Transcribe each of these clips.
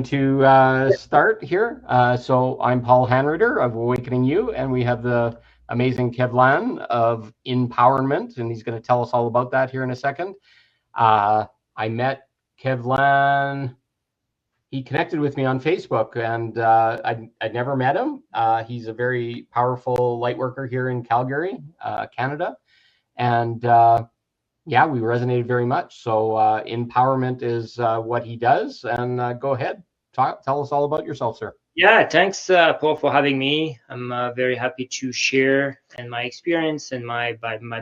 to start here. So I'm Paul Hanrider of Awakening You, and we have the amazing Kevlan of InPowerment, and he's going to tell us all about that here in a second. I met Kevlan. He connected with me on Facebook, and I'd never met him. He's a very powerful light worker here in Calgary, Canada, and yeah, we resonated very much. So empowerment is what he does. And go ahead, tell us all about yourself, sir. Yeah, thanks, Paul, for having me. I'm very happy to share and my experience and my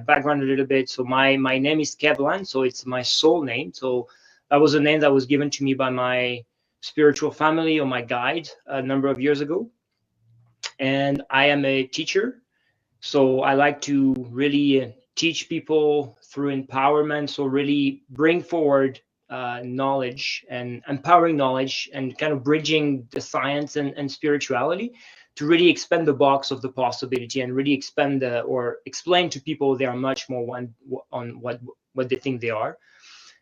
background a little bit. So my name is Kevlan, so it's my soul name. So that was a name that was given to me by my spiritual family or my guide a number of years ago. And I am a teacher. So I like to really teach people through empowerment. So really bring forward knowledge and empowering knowledge and kind of bridging the science and spirituality to really expand the box of the possibility and really expand or explain to people they are much more on what they think they are.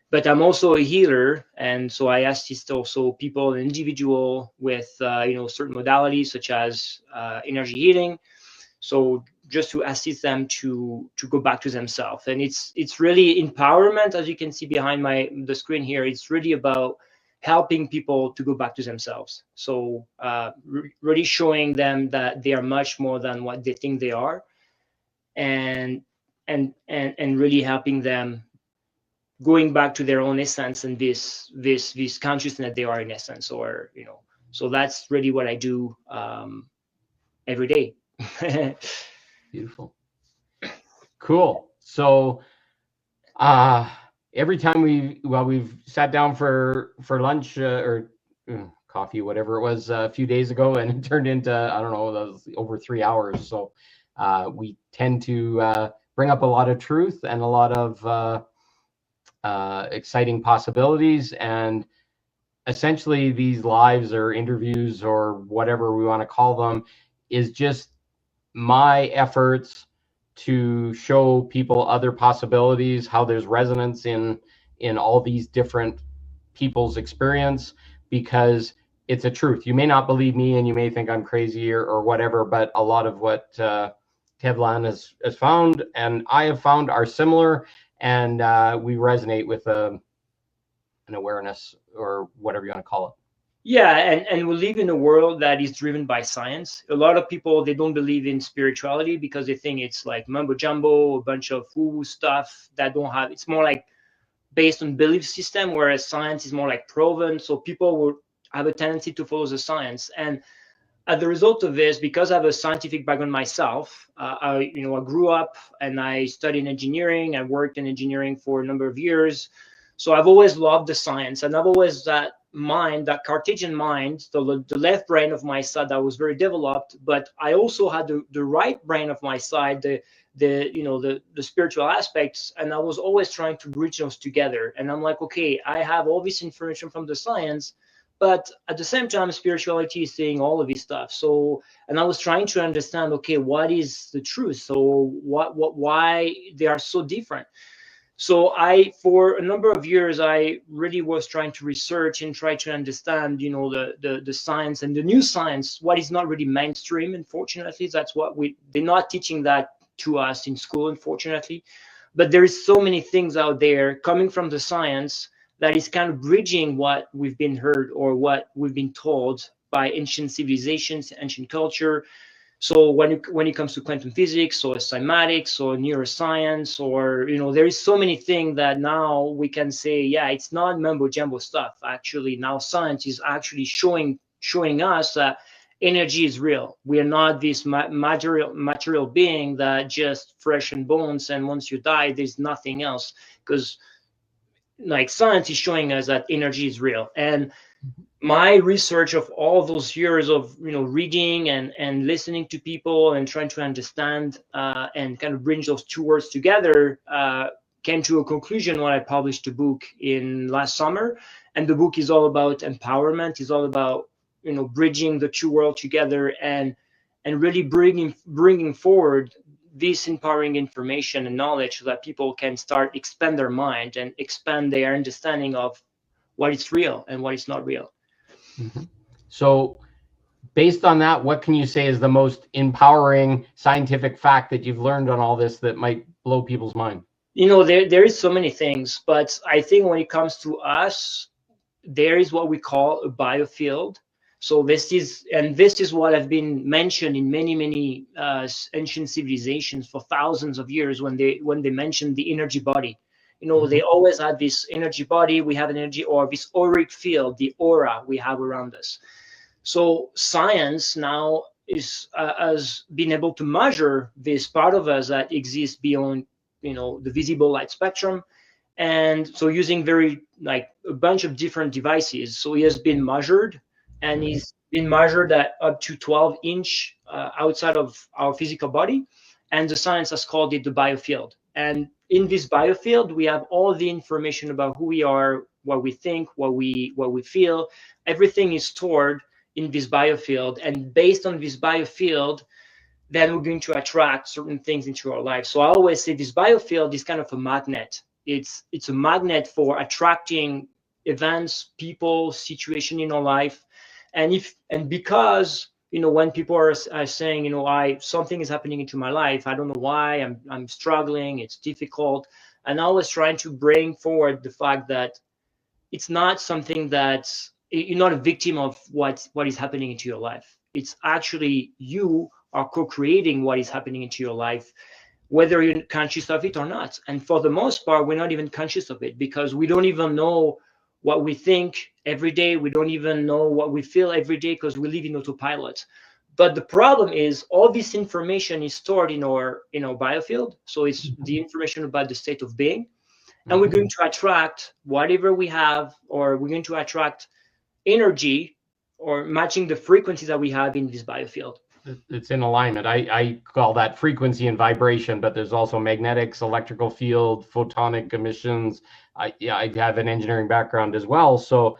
But I'm also a healer, and so I assist also people, individual with certain modalities such as energy healing. So just to assist them to go back to themselves. And it's really empowerment, as you can see behind the screen here. It's really about helping people to go back to themselves. So really showing them that they are much more than what they think they are, and really helping them going back to their own essence and this consciousness that they are in essence, or so that's really what I do every day. Beautiful. Cool. So every time we've sat down for lunch or coffee, whatever it was, a few days ago, and it turned into, I don't know, that was over 3 hours. So we tend to bring up a lot of truth and a lot of exciting possibilities. And essentially these lives or interviews or whatever we want to call them is just my efforts to show people other possibilities, how there's resonance in all these different people's experience, because it's a truth. You may not believe me and you may think I'm crazy or whatever, but a lot of what Kevlan has found and I have found are similar, and we resonate with an awareness or whatever you want to call it. Yeah, and we live in a world that is driven by science. A lot of people, they don't believe in spirituality because they think it's like mumbo jumbo, a bunch of woo stuff that don't have, it's more like based on belief system, whereas science is more like proven. So people will have a tendency to follow the science. And as a result of this, because I have a scientific background myself, I grew up and I studied engineering. I worked in engineering for a number of years. So I've always loved the science, and I've always that mind, that Cartesian mind, the left brain of my side that was very developed, but I also had the right brain of my side, the spiritual aspects, and I was always trying to bridge those together. And I'm like, okay, I have all this information from the science, but at the same time, spirituality is saying all of this stuff. So, and I was trying to understand, okay, what is the truth? So why they are so different? So for a number of years, I really was trying to research and try to understand, the science and the new science, what is not really mainstream. Unfortunately, that's what they're not teaching that to us in school, unfortunately. But there is so many things out there coming from the science that is kind of bridging what we've been heard or what we've been told by ancient civilizations, ancient culture. So when it comes to quantum physics or cymatics or neuroscience, or there is so many things that now we can say, yeah, it's not mumbo jumbo stuff. Actually, now science is actually showing us that energy is real. We are not this material being that just flesh and bones, and once you die, there's nothing else. Because like science is showing us that energy is real. And my research of all those years of reading and listening to people and trying to understand and kind of bring those two words together came to a conclusion when I published a book in last summer. And the book is all about empowerment. It's all about bridging the two worlds together and really bringing forward this empowering information and knowledge so that people can start expand their mind and expand their understanding of what is real and what is not real. Mhm. So based on that, what can you say is the most empowering scientific fact that you've learned on all this that might blow people's mind? There is so many things, but I think when it comes to us, there is what we call a biofield. So this is what has been mentioned in many ancient civilizations for thousands of years when they mentioned the energy body. They always had this energy body. We have an energy, or this auric field, the aura we have around us. So science now is has been able to measure this part of us that exists beyond the visible light spectrum, and so using very like a bunch of different devices. So he has been measured, and he's been measured at up to 12-inch outside of our physical body, and the science has called it the biofield. And in this biofield, we have all the information about who we are, what we think, what we feel. Everything is stored in this biofield, and based on this biofield, then we're going to attract certain things into our life. So I always say this biofield is kind of a magnet. It's a magnet for attracting events, people, situation in our life. And because when people are saying, I something is happening into my life, I don't know why, I'm struggling, it's difficult, and I was trying to bring forward the fact that it's not something that you're not a victim of what is happening into your life. It's actually you are co-creating what is happening into your life, whether you're conscious of it or not. And for the most part, we're not even conscious of it, because we don't even know what we think every day. We don't even know what we feel every day, because we live in autopilot. But the problem is all this information is stored in our biofield. So it's the information about the state of being, and we're going to attract whatever we have, or we're going to attract energy or matching the frequencies that we have in this biofield. It's in alignment. I call that frequency and vibration, but there's also magnetics, electrical field, photonic emissions. I have an engineering background as well. So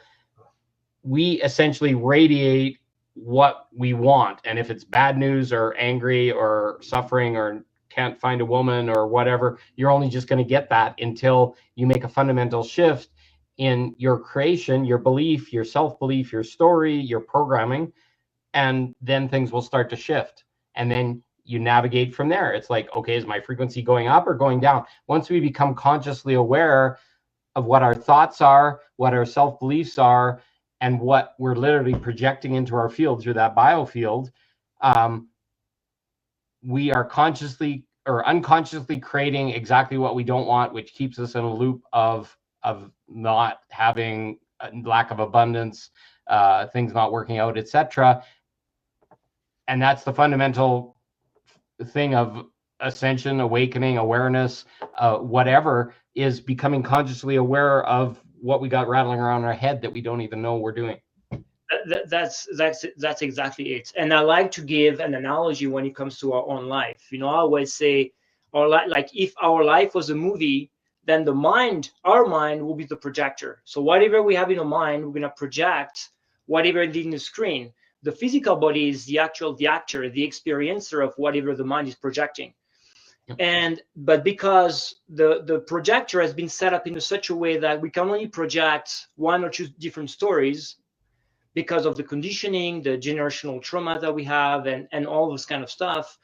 we essentially radiate what we want. And if it's bad news or angry or suffering or can't find a woman or whatever, you're only just going to get that until you make a fundamental shift in your creation, your belief, your self-belief, your story, your programming, and then things will start to shift. And then you navigate from there. It's like, okay, is my frequency going up or going down? Once we become consciously aware of what our thoughts are, what our self-beliefs are, and what we're literally projecting into our field through that biofield, we are consciously or unconsciously creating exactly what we don't want, which keeps us in a loop of not having lack of abundance, things not working out, etc. And that's the fundamental thing of ascension, awakening, awareness, whatever, is becoming consciously aware of what we got rattling around our head that we don't even know we're doing. That's exactly it. And I like to give an analogy when it comes to our own life. I always say, like if our life was a movie, then our mind will be the projector. So whatever we have in our mind, we're gonna project whatever is in the screen. The physical body is the actor, the experiencer of whatever the mind is projecting. But because the projector has been set up in such a way that we can only project one or two different stories, because of the conditioning, the generational trauma that we have, and all this kind of stuff,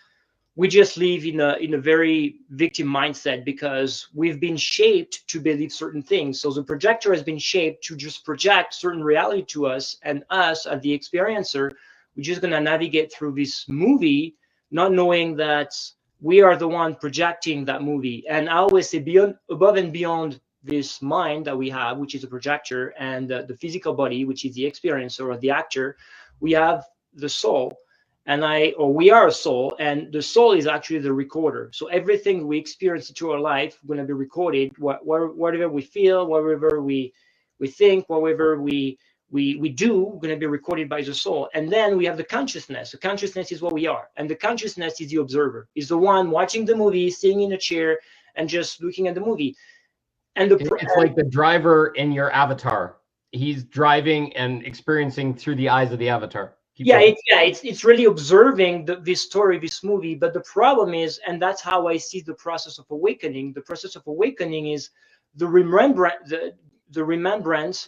we just live in a very victim mindset, because we've been shaped to believe certain things. So the projector has been shaped to just project certain reality to us, and us as the experiencer, we're just gonna navigate through this movie, not knowing that we are the one projecting that movie. And I always say, above and beyond this mind that we have, which is a projector, and the physical body, which is the experiencer or the actor, we have the soul. We are a soul, and the soul is actually the recorder. So everything we experience into our life going to be recorded. Whatever we feel, whatever we think, whatever we do, going to be recorded by the soul. And then we have the consciousness. The consciousness is what we are, and the consciousness is the observer, is the one watching the movie, sitting in a chair, and just looking at the movie. And it's like the driver in your avatar. He's driving and experiencing through the eyes of the avatar. It's really observing this story, this movie. But the problem is, and that's how I see the process of awakening. The process of awakening is the remembrance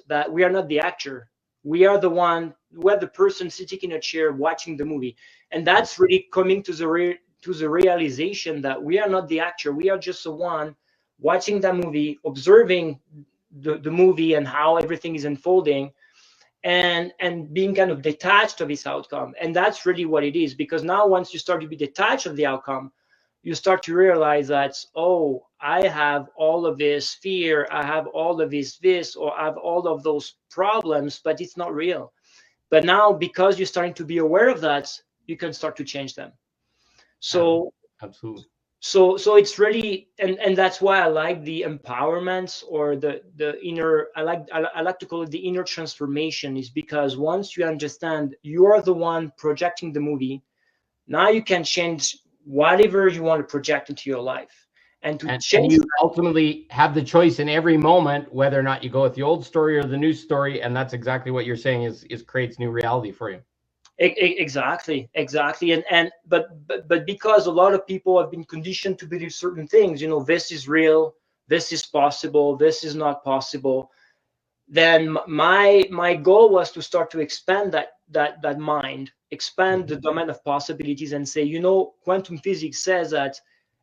that we are not the actor. We are the one we're the person sitting in a chair watching the movie, and that's really coming to the realization that we are not the actor. We are just the one watching that movie, observing the movie and how everything is unfolding, and being kind of detached of this outcome. And that's really what it is, because now once you start to be detached of the outcome, you start to realize that, oh, I have all of this fear, I have all of this, or I have all of those problems, but it's not real. But now, because you're starting to be aware of that, you can start to change them. So absolutely. So it's really, and that's why I like the empowerment, or the inner, I like to call it the inner transformation, is because once you understand you are the one projecting the movie, now you can change whatever you want to project into your life. And to change, and you ultimately have the choice in every moment whether or not you go with the old story or the new story, and that's exactly what you're saying is creates new reality for you. Exactly. But because a lot of people have been conditioned to believe certain things, this is real, this is possible, this is not possible, then my goal was to start to expand that mind, expand the domain of possibilities, and say, quantum physics says that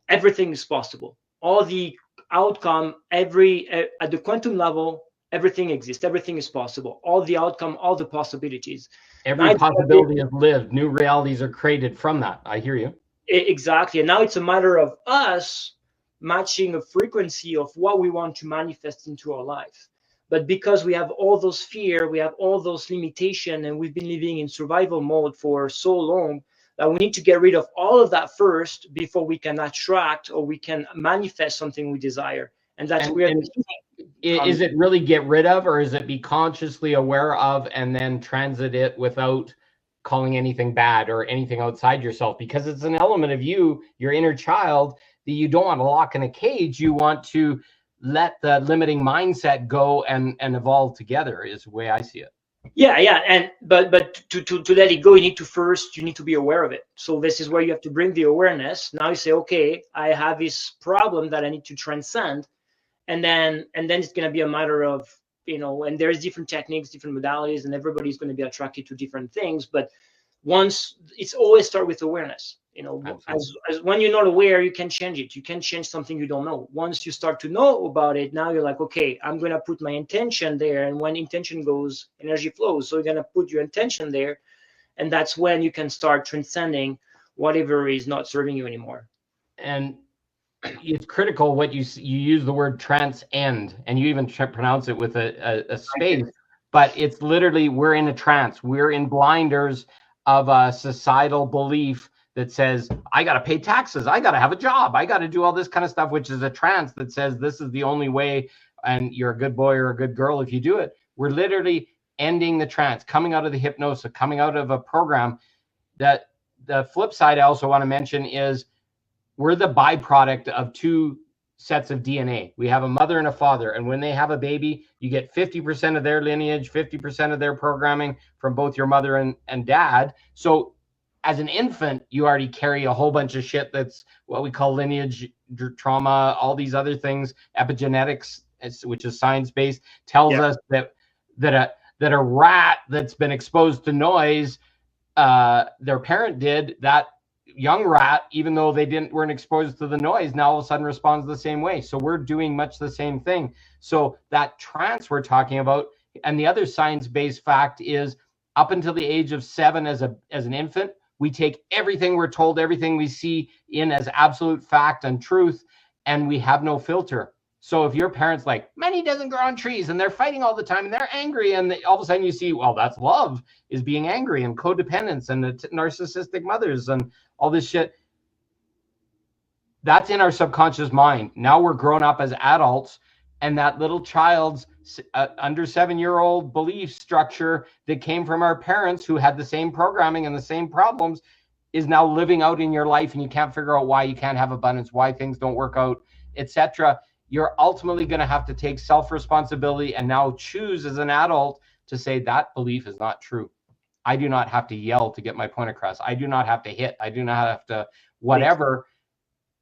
everything is possible. All the outcome, at the quantum level, everything exists, everything is possible. All the outcome, all the possibilities. Every possibility is lived. New realities are created from that. I hear you. Exactly. And now it's a matter of us matching a frequency of what we want to manifest into our life. But because we have all those fear, we have all those limitations, and we've been living in survival mode for so long, that we need to get rid of all of that first before we can attract or we can manifest something we desire. And that's where is it really get rid of, or is it be consciously aware of and then transit it without calling anything bad or anything outside yourself? Because it's an element of you, your inner child, that you don't want to lock in a cage. You want to let the limiting mindset go and evolve together, is the way I see it. Yeah, and but to let it go, you need to be aware of it. So this is where you have to bring the awareness. Now you say, okay, I have this problem that I need to transcend, and then it's going to be a matter of, and there's different techniques, different modalities, and everybody's going to be attracted to different things. But once, it's always start with awareness. As when you're not aware, you can change it. You can change something you don't know. Once you start to know about it, now you're like, okay, I'm going to put my intention there. And when intention goes, energy flows. So you're going to put your intention there. And that's when you can start transcending whatever is not serving you anymore. And it's critical what you use the word transcend, and you even pronounce it with a space, but it's literally, we're in a trance. We're in blinders of a societal belief that says, I got to pay taxes, I got to have a job, I got to do all this kind of stuff, which is a trance that says this is the only way, and you're a good boy or a good girl if you do it. We're literally ending the trance, coming out of the hypnosis, coming out of a program. That the flip side I also want to mention is, we're the byproduct of two sets of DNA. We have a mother and a father, and when they have a baby, you get 50% of their lineage, 50% of their programming from both your mother and dad. So as an infant, you already carry a whole bunch of shit that's what we call lineage, trauma, all these other things. Epigenetics, which is science-based, tells us that a rat that's been exposed to noise, their parent did, that young rat, even though they weren't exposed to the noise, now all of a sudden responds the same way. So we're doing much the same thing. So that trance we're talking about, and the other science-based fact is, up until the age of 7 as an infant, we take everything we're told, everything we see in as absolute fact and truth, and we have no filter. So if your parents like, money doesn't grow on trees, and they're fighting all the time, and they're angry, and all of a sudden you see, well, that's love, is being angry, and codependence, and the narcissistic mothers, and all this shit. That's in our subconscious mind. Now we're grown up as adults, and that little child's under 7-year-old belief structure that came from our parents who had the same programming and the same problems is now living out in your life, and you can't figure out why you can't have abundance, why things don't work out, etc. You're ultimately going to have to take self-responsibility and now choose as an adult to say, that belief is not true. I do not have to yell to get my point across. I do not have to hit. I do not have to whatever,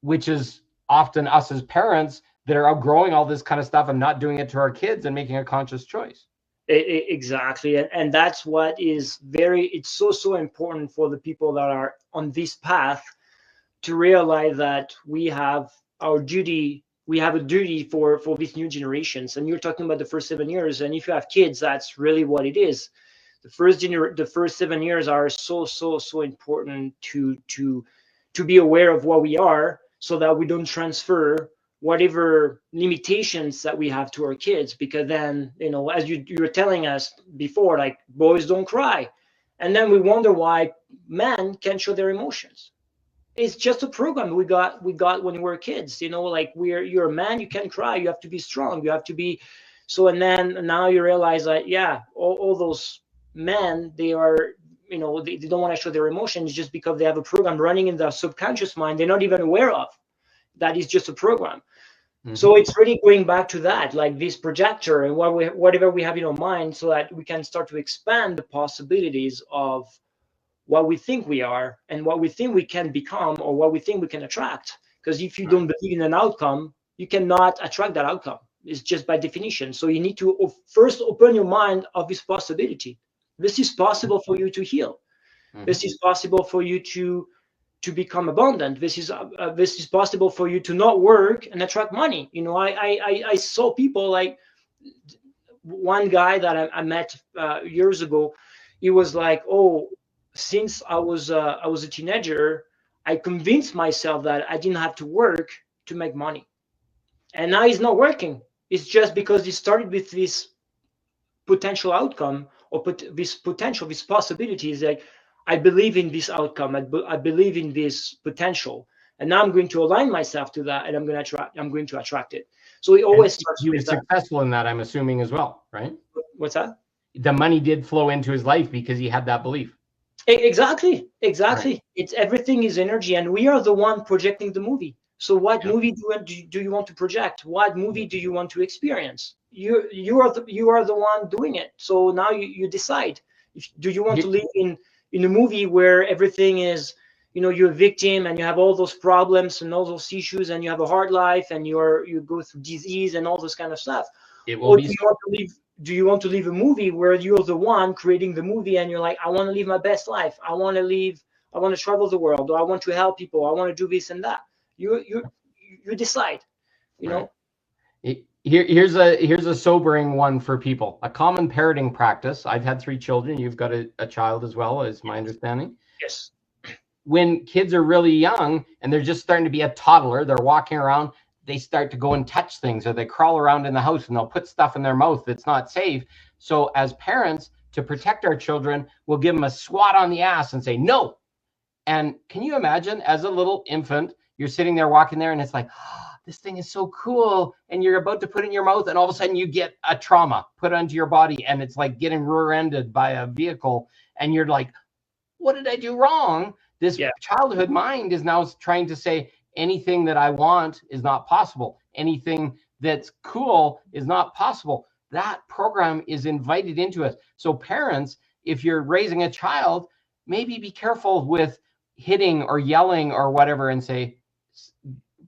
which is often us as parents that are outgrowing all this kind of stuff and not doing it to our kids and making a conscious choice. Exactly, and that's what is it's so important for the people that are on this path to realize that we have our duty. We have a duty for these new generations. And you're talking about the first 7 years, and if you have kids, that's really what it is. The first 7 years are so important to be aware of what we are, so that we don't transfer whatever limitations that we have to our kids. Because then, as you were telling us before, like, boys don't cry, and then we wonder why men can't show their emotions. It's just a program we got when we were kids. Like, you're a man, you can't cry, you have to be strong, you have to be. So, and then now you realize that, yeah, all those men, they are, they don't want to show their emotions, just because they have a program running in their subconscious mind they're not even aware of. That is just a program. Mm-hmm. So it's really going back to that, like this projector and whatever we have in our mind, so that we can start to expand the possibilities of what we think we are and what we think we can become, or what we think we can attract. Because if you don't believe in an outcome, you cannot attract that outcome. It's just by definition. So you need to first open your mind of this possibility. This is possible for you to heal. Mm-hmm. This is possible for you to become abundant. This is possible for you to not work and attract money. I saw people, like one guy that I met years ago. He was like, oh, since I was a teenager, I convinced myself that I didn't have to work to make money. And now he's not working. It's just because he started with this potential outcome, or this potential, this possibilities. Like, I believe in this outcome. I believe in this potential, and now I'm going to align myself to that, and I'm going to attract it. So he always starts. He was successful in that, I'm assuming, as well, right? What's that? The money did flow into his life because he had that belief. Exactly. Right. It's everything is energy, and we are the one projecting the movie. So what movie do you want to project? What movie do you want to experience? You are the one doing it. So now you decide. Do you want to live in a movie where everything is, you're a victim and you have all those problems and all those issues, and you have a hard life, and you go through disease and all this kind of stuff? Or do you want to live a movie where you're the one creating the movie, and you're like, I want to live my best life. I want to travel the world, or I want to help people. I want to do this and that. You decide, Right. Here's a sobering one for people. A common parenting practice. I've had 3 children. You've got a child as well, is my understanding. Yes. When kids are really young and they're just starting to be a toddler, they're walking around, they start to go and touch things, or they crawl around in the house and they'll put stuff in their mouth that's not safe. So as parents, to protect our children, we'll give them a swat on the ass and say, no. And can you imagine, as a little infant, you're sitting there walking there and it's like, oh, this thing is so cool. And you're about to put it in your mouth, and all of a sudden you get a trauma put onto your body, and it's like getting rear-ended by a vehicle. And you're like, what did I do wrong? This childhood mind is now trying to say, anything that I want is not possible. Anything that's cool is not possible. That program is invited into us. So parents, if you're raising a child, maybe be careful with hitting or yelling or whatever, and say,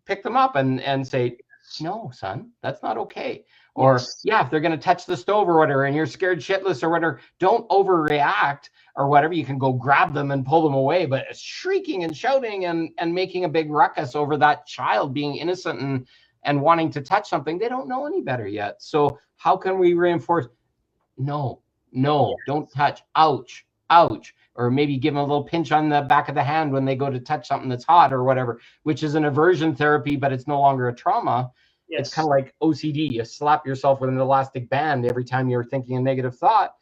pick them up and say, no, son, that's not okay. Or if they're going to touch the stove or whatever, and you're scared shitless or whatever, don't overreact or whatever. You can go grab them and pull them away, but shrieking and shouting and making a big ruckus over that child being innocent and wanting to touch something, they don't know any better yet. So how can we reinforce, no, don't touch, ouch, or maybe give them a little pinch on the back of the hand when they go to touch something that's hot or whatever, which is an aversion therapy, but it's no longer a trauma. Yes. It's kind of like OCD. You slap yourself with an elastic band every time you're thinking a negative thought.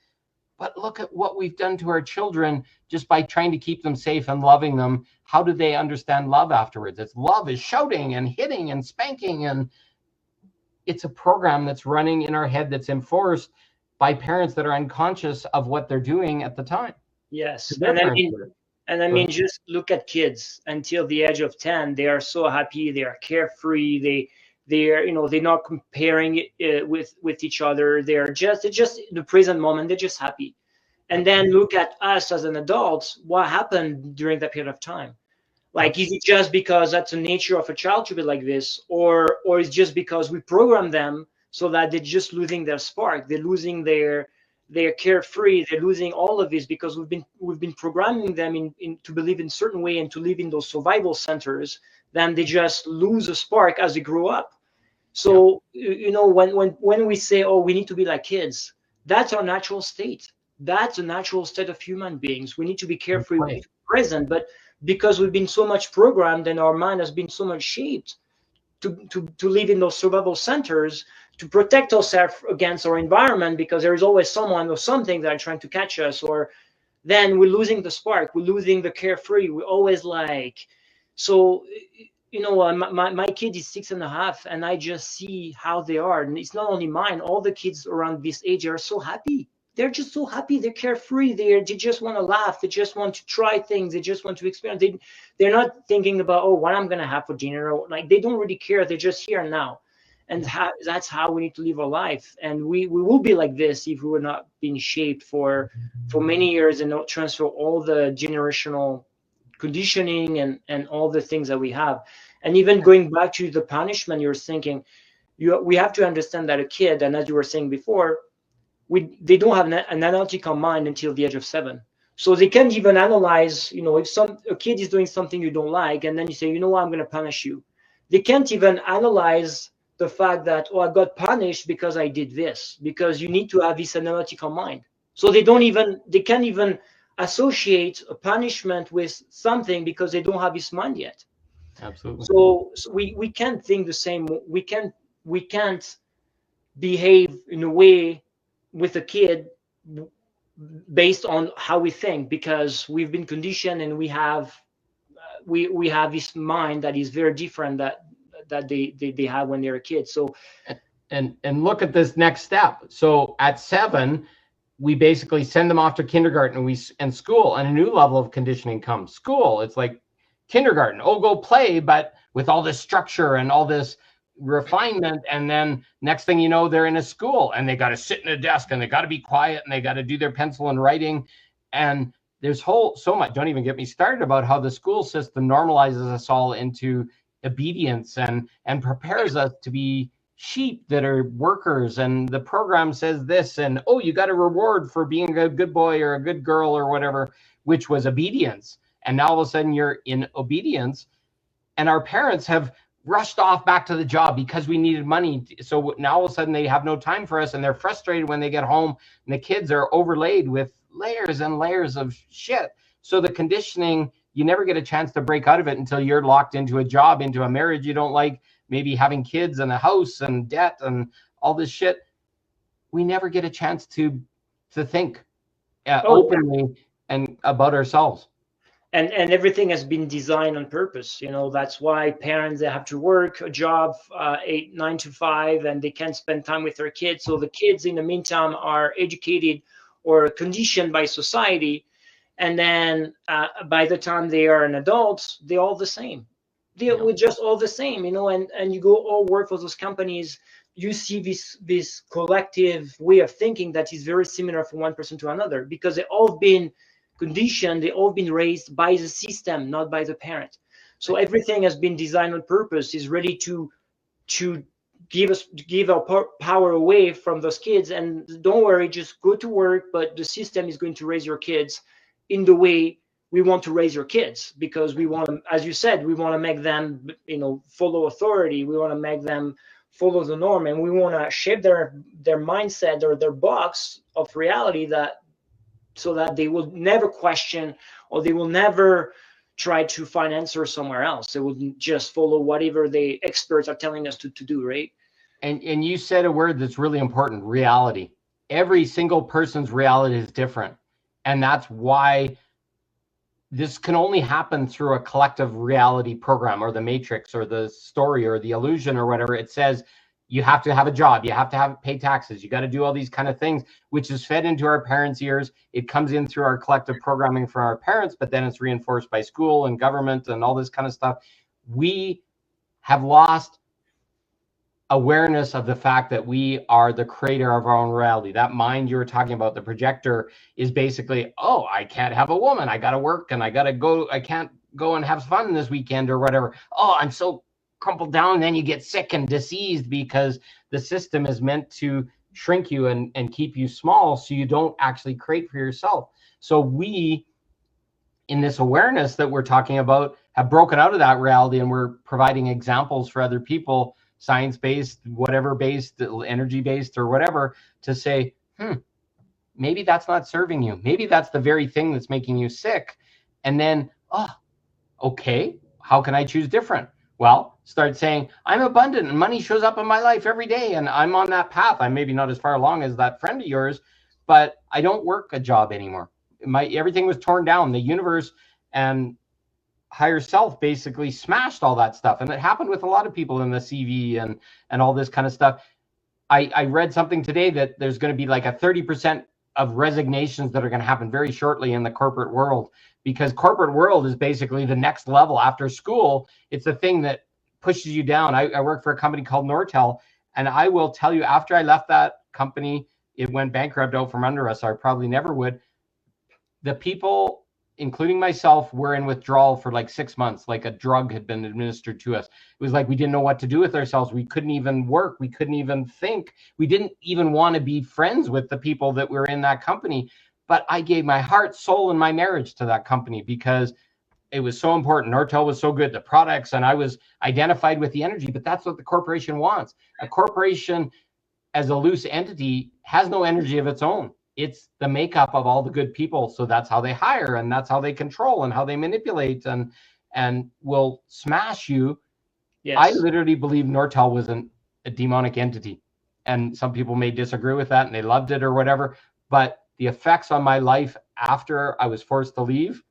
But look at what we've done to our children just by trying to keep them safe and loving them. How do they understand love afterwards? It's love is shouting and hitting and spanking. And it's a program that's running in our head that's enforced by parents that are unconscious of what they're doing at the time. Yes. And I mean, just look at kids until the age of 10. They are so happy. They are carefree. They're not comparing with each other. They're just in the present moment. They're just happy. And then look at us as an adult. What happened during that period of time? Like, is it just because that's the nature of a child to be like this, or it's just because we program them so that they're just losing their spark? They're losing their they're carefree, they're losing all of this because we've been programming them in to believe in certain way and to live in those survival centers. Then they just lose a spark as they grow up. So you know, when we say, oh, we need to be like kids, that's our natural state. That's a natural state of human beings. We need to be carefree, we need to be present, but because we've been so much programmed and our mind has been so much shaped to live in those survival centers, to protect ourselves against our environment, because there is always someone or something that are trying to catch us, or then we're losing the spark, we're losing the carefree. We're always like, so you know, my kid is 6.5, and I just see how they are, and it's not only mine, all the kids around this age are so happy. They're just so happy, they're carefree, they just want to laugh, they just want to try things, they just want to experience. They're not thinking about, oh, what I'm gonna have for dinner. Like, they don't really care, they're just here and now. And that's how we need to live our life. And we will be like this if we were not being shaped for many years and not transfer all the generational conditioning and all the things that we have. And even going back to the punishment, you're thinking, we have to understand that a kid, and as you were saying before, they don't have an analytical mind until the age of 7. So they can't even analyze, you know, if a kid is doing something you don't like, and then you say, you know what, I'm going to punish you. They can't even analyze the fact that, oh, I got punished because I did this, because you need to have this analytical mind. So they can't even associate a punishment with something because they don't have this mind yet. Absolutely. So we can't think the same. We can't behave in a way with a kid based on how we think, because we've been conditioned and we have this mind that is very different that they have when they're a kid. So and look at this next step. So at 7, we basically send them off to kindergarten and school, and a new level of conditioning comes. School, it's like kindergarten. Oh, go play, but with all this structure and all this refinement. And then next thing you know, they're in a school and they got to sit in a desk and they got to be quiet and they got to do their pencil and writing. And there's so much. Don't even get me started about how the school system normalizes us all into obedience and prepares us to be sheep that are workers, and the program says this, and oh, you got a reward for being a good boy or a good girl or whatever, which was obedience. And now all of a sudden you're in obedience, and our parents have rushed off back to the job because we needed money. So now all of a sudden they have no time for us, and they're frustrated when they get home, and the kids are overlaid with layers and layers of shit. So the conditioning, you never get a chance to break out of it until you're locked into a job, into a marriage you don't like, maybe having kids and a house and debt and all this shit. We never get a chance to think openly and about ourselves. And everything has been designed on purpose. You know, that's why parents, they have to work a job 9 to 5, and they can't spend time with their kids. So the kids in the meantime are educated or conditioned by society, and then by the time they are an adult, they're all the same. We're just all the same, you know. And you go all work for those companies, you see this collective way of thinking that is very similar from one person to another, because they all been conditioned, they all been raised by the system, not by the parent. So everything has been designed on purpose, is ready to give our power away from those kids. And don't worry, just go to work, but the system is going to raise your kids in the way we want to raise your kids, because we want to, as you said, we want to make them, you know, follow authority. We want to make them follow the norm, and we want to shape their mindset or their box of reality, that so that they will never question, or they will never try to find answers somewhere else. They will just follow whatever the experts are telling us to do, right? And you said a word that's really important: reality. Every single person's reality is different, and that's why this can only happen through a collective reality program, or the matrix, or the story, or the illusion, or whatever. It says you have to have a job, you have to pay taxes, you got to do all these kind of things, which is fed into our parents' ears. It comes in through our collective programming from our parents, but then it's reinforced by school and government and all this kind of stuff. We have lost awareness of the fact that we are the creator of our own reality. That mind you were talking about, the projector, is basically, oh, I can't have a woman, I gotta work, and I gotta go, I can't go and have fun this weekend or whatever. Oh, I'm so crumpled down. And then you get sick and diseased because the system is meant to shrink you and keep you small, so you don't actually create for yourself. So we, in this awareness that we're talking about, have broken out of that reality, and we're providing examples for other people, science-based, whatever based, energy-based, or whatever, to say, maybe that's not serving you. Maybe that's the very thing that's making you sick. And then, okay, how can I choose different? Well, start saying, I'm abundant and money shows up in my life every day, and I'm on that path. I'm maybe not as far along as that friend of yours, but I don't work a job anymore. Everything was torn down. The universe and higher self basically smashed all that stuff. And it happened with a lot of people in the CV and all this kind of stuff. I read something today that there's going to be like a 30% of resignations that are going to happen very shortly in the corporate world, because corporate world is basically the next level after school. It's the thing that pushes you down. I work for a company called Nortel, and I will tell you, after I left that company, it went bankrupt out from under us. I probably never would. The people, including myself, were in withdrawal for like 6 months, like a drug had been administered to us. It was like we didn't know what to do with ourselves. We couldn't even work. We couldn't even think. We didn't even want to be friends with the people that were in that company. But I gave my heart, soul, and my marriage to that company because it was so important. Nortel was so good, the products, and I was identified with the energy. But that's what the corporation wants. A corporation, as a loose entity, has no energy of its own. It's the makeup of all the good people. So that's how they hire, and that's how they control, and how they manipulate, and will smash you. Yes. I literally believe Nortel was a demonic entity, and some people may disagree with that and they loved it or whatever, but the effects on my life after I was forced to leave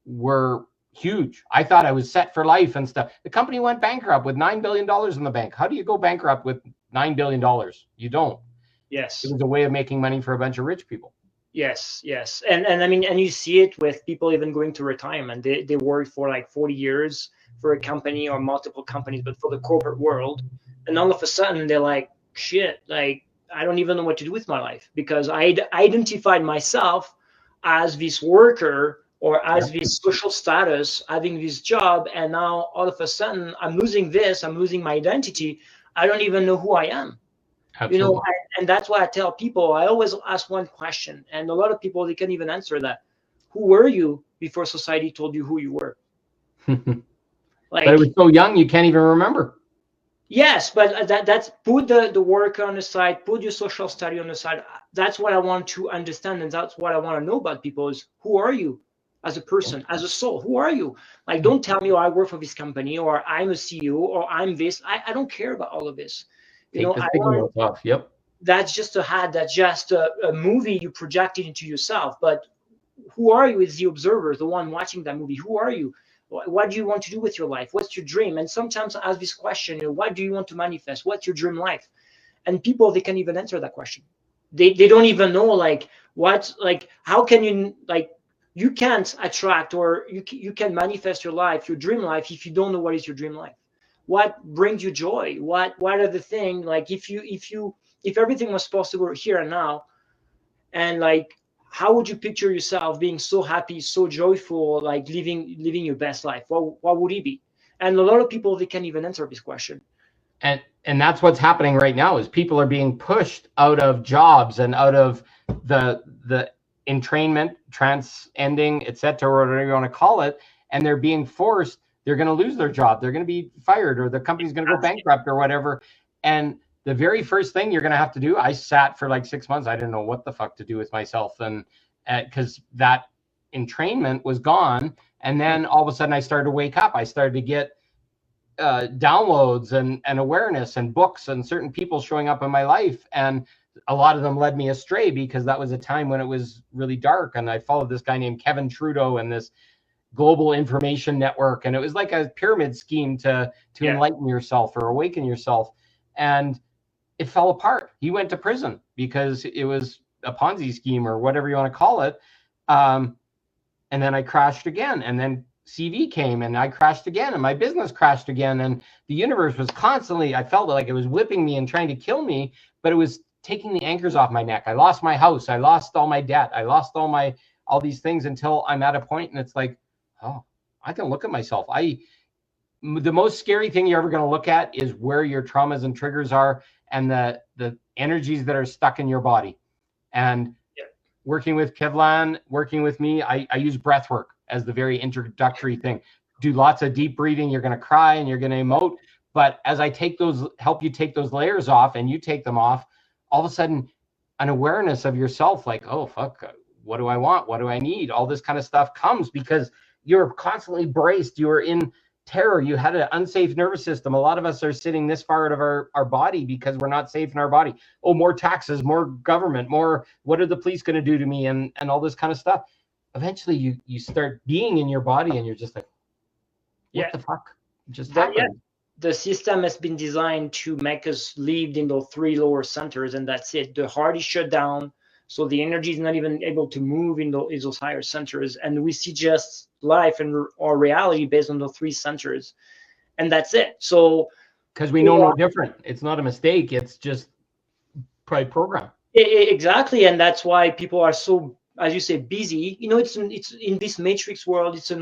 were huge. I thought I was set for life and stuff. The company went bankrupt with $9 billion in the bank. How do you go bankrupt with $9 billion? You don't. Yes. It was a way of making money for a bunch of rich people. Yes. And I mean, and you see it with people even going to retirement. They work for like 40 years for a company or multiple companies, but for the corporate world. And all of a sudden they're like, shit, like, I don't even know what to do with my life, because I identified myself as this worker or as this social status, having this job. And now all of a sudden I'm losing this, I'm losing my identity. I don't even know who I am. Absolutely. You know, and that's why I tell people, I always ask one question, and a lot of people, they can't even answer that. Who were you before society told you who you were? Like, but it was so young, you can't even remember. Yes, but that's put the work on the side, put your social study on the side. That's what I want to understand, and that's what I want to know about people is, who are you as a person, as a soul? Who are you? Like, don't tell me, oh, I work for this company, or I'm a CEO, or I'm this. I don't care about all of this. You know, that's just a hat, that's just a movie you projected into yourself. But who are you as the observer, the one watching that movie? Who are you? What do you want to do with your life? What's your dream? And sometimes I ask this question, you know, what do you want to manifest? What's your dream life? And people, they can't even answer that question. They don't even know, like, what, like, how can you, like, you can't attract, or you can manifest your life, your dream life, if you don't know what is your dream life. What brings you joy? What are the things, like, if everything was possible here and now, and like, how would you picture yourself being so happy, so joyful, like living your best life? What would it be? And a lot of people, they can't even answer this question. And that's what's happening right now, is people are being pushed out of jobs and out of the entrainment, trans-ending, etc., or whatever you want to call it, and they're being forced. They're going to lose their job. They're going to be fired, or the company's going to go bankrupt or whatever. And the very first thing you're going to have to do, I sat for like 6 months. I didn't know what the fuck to do with myself. And because that entrainment was gone. And then all of a sudden I started to wake up. I started to get downloads and awareness and books and certain people showing up in my life. And a lot of them led me astray, because that was a time when it was really dark. And I followed this guy named Kevin Trudeau and this global information network. And it was like a pyramid scheme to enlighten yourself or awaken yourself. And it fell apart. He went to prison because it was a Ponzi scheme, or whatever you want to call it. And then I crashed again. And then CV came, and I crashed again, and my business crashed again. And the universe was constantly, I felt like it was whipping me and trying to kill me, but it was taking the anchors off my neck. I lost my house. I lost all my debt. I lost all these things, until I'm at a point and it's like, oh, I can look at myself. the most scary thing you're ever going to look at is where your traumas and triggers are, and the energies that are stuck in your body. And working with Kevlan, working with me, I use breath work as the very introductory thing. Do lots of deep breathing. You're going to cry and you're going to emote. But as I help you take those layers off, and you take them off, all of a sudden an awareness of yourself, like, oh, fuck, what do I want? What do I need? All this kind of stuff comes because you're constantly braced. You are in terror. You had an unsafe nervous system. A lot of us are sitting this far out of our body because we're not safe in our body. Oh, more taxes, more government, more, what are the police going to do to me? And all this kind of stuff. Eventually you start being in your body and you're just like, what the fuck just happened? Yeah. The system has been designed to make us live in those 3 lower centers, and that's it. The heart is shut down, so the energy is not even able to move in those higher centers, and we see just life and our reality based on the 3 centers, and that's it. So because we know no different. It's not a mistake. It's just probably program. Exactly, and that's why people are so, as you say, busy. You know, it's in this matrix world. It's a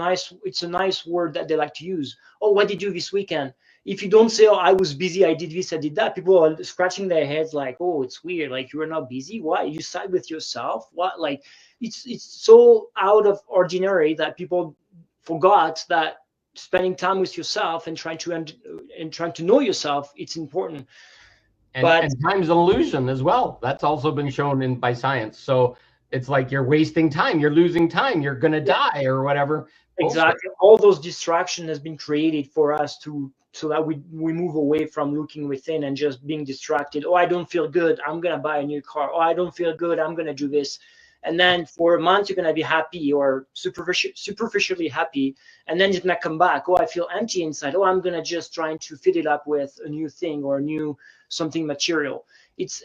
nice word that they like to use. Oh, what did you do this weekend? If you don't say, oh, I was busy, I did this, I did that, people are scratching their heads like, oh, it's weird. Like, you were not busy. Why? You sat with yourself. What? Like, it's so out of ordinary that people forgot that spending time with yourself and trying to know yourself, it's important. And time's an illusion as well. That's also been shown by science. So it's like you're wasting time. You're losing time. You're going to die or whatever. Exactly. All those distractions has been created for us so that we move away from looking within and just being distracted. Oh, I don't feel good, I'm going to buy a new car. Oh, I don't feel good, I'm going to do this. And then for a month, you're going to be happy or superficially happy. And then you're going to come back. Oh, I feel empty inside. Oh, I'm going to just trying to fit it up with a new thing or a new something material.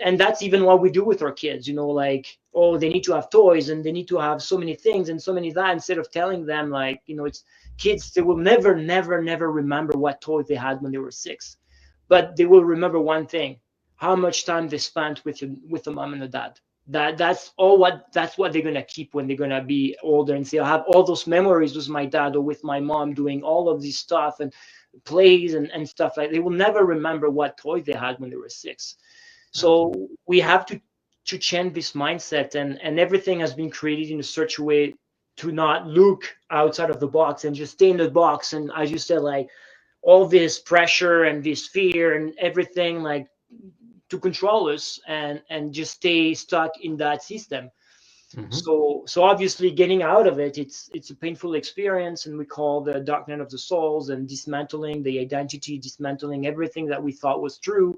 And that's even what we do with our kids, you know, like, oh, they need to have toys and they need to have so many things and so many that, instead of telling them, like, you know, it's kids, they will never remember what toys they had when they were 6, but they will remember one thing: how much time they spent with the mom and the dad. That's what they're gonna keep when they're gonna be older and say, I have all those memories with my dad or with my mom doing all of this stuff and plays and stuff. Like, they will never remember what toys they had when they were 6. So we have to change this mindset, and everything has been created in such a way to not look outside of the box and just stay in the box. And as you said, like, all this pressure and this fear and everything, like, to control us and just stay stuck in that system. Mm-hmm. So obviously getting out of it, it's a painful experience, and we call the dark night of the souls, and dismantling the identity, dismantling everything that we thought was true.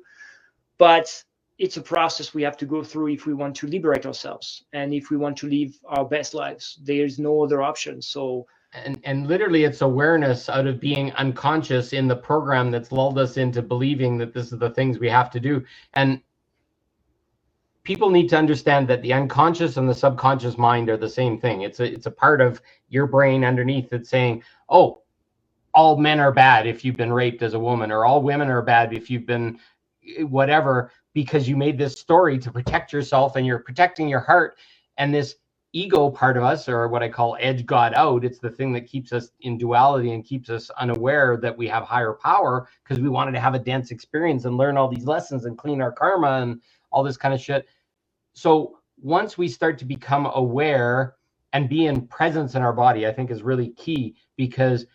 But it's a process we have to go through if we want to liberate ourselves and if we want to live our best lives. There's no other option. So and literally, it's awareness out of being unconscious in the program that's lulled us into believing that this is the things we have to do. And people need to understand that the unconscious and the subconscious mind are the same thing. It's a part of your brain underneath that's saying, oh, all men are bad if you've been raped as a woman, or all women are bad if you've been whatever, because you made this story to protect yourself, and you're protecting your heart. And this ego part of us, or what I call edge God out, it's the thing that keeps us in duality and keeps us unaware that we have higher power, because we wanted to have a dense experience and learn all these lessons and clean our karma and all this kind of shit. So once we start to become aware and be in presence in our body, I think is really key, because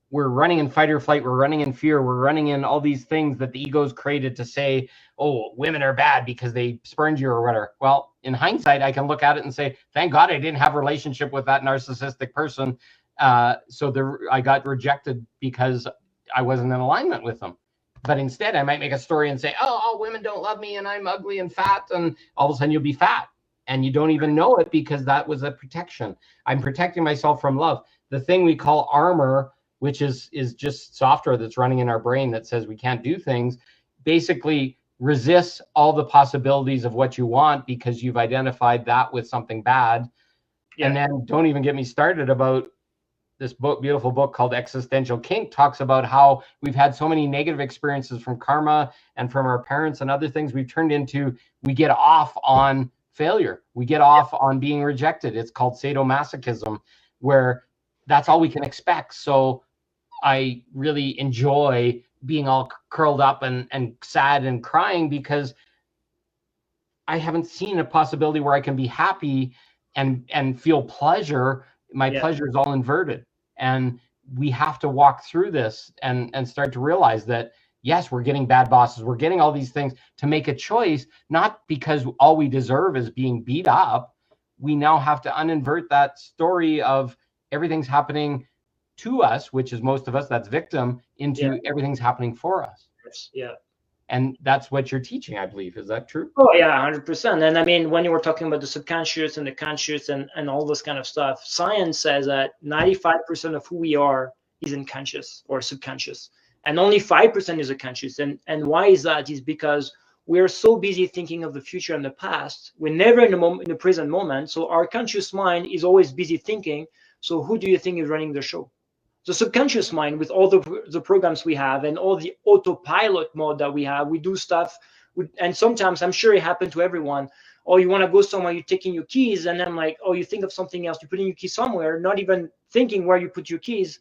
we're running in fight or flight, we're running in fear, we're running in all these things that the ego's created to say, oh, women are bad because they spurned you or whatever. Well, in hindsight, I can look at it and say, thank God I didn't have a relationship with that narcissistic person. So I got rejected because I wasn't in alignment with them. But instead, I might make a story and say, oh, all women don't love me and I'm ugly and fat. And all of a sudden you'll be fat. And you don't even know it, because that was a protection. I'm protecting myself from love. The thing we call armor, which is just software that's running in our brain that says we can't do things, basically resists all the possibilities of what you want, because you've identified that with something bad. Yeah. And then don't even get me started about this book, beautiful book called Existential Kink, talks about how we've had so many negative experiences from karma and from our parents and other things we've turned into, we get off on failure. We get off on being rejected. It's called sadomasochism, where that's all we can expect. So I really enjoy being all curled up and sad and crying, because I haven't seen a possibility where I can be happy and feel pleasure. My Yeah. pleasure is all inverted. And we have to walk through this and start to realize that, yes, we're getting bad bosses, we're getting all these things, to make a choice, not because all we deserve is being beat up. We now have to uninvert that story of everything's happening to us, which is most of us, that's victim, Yeah. into everything's happening for us. Yeah. And that's what you're teaching, I believe. Is that true? Oh yeah, 100%. And I mean, when you were talking about the subconscious and the conscious and all this kind of stuff, science says that 95% of who we are is unconscious or subconscious, and only 5% is a conscious. And why is that? Is because we're so busy thinking of the future and the past, we're never in the present moment. So our conscious mind is always busy thinking. So who do you think is running the show? The subconscious mind, with all the programs we have and all the autopilot mode that we have. We do stuff, and sometimes, I'm sure it happened to everyone. Oh, you want to go somewhere, you're taking your keys, and then like, oh, you think of something else, you're putting your keys somewhere, not even thinking where you put your keys,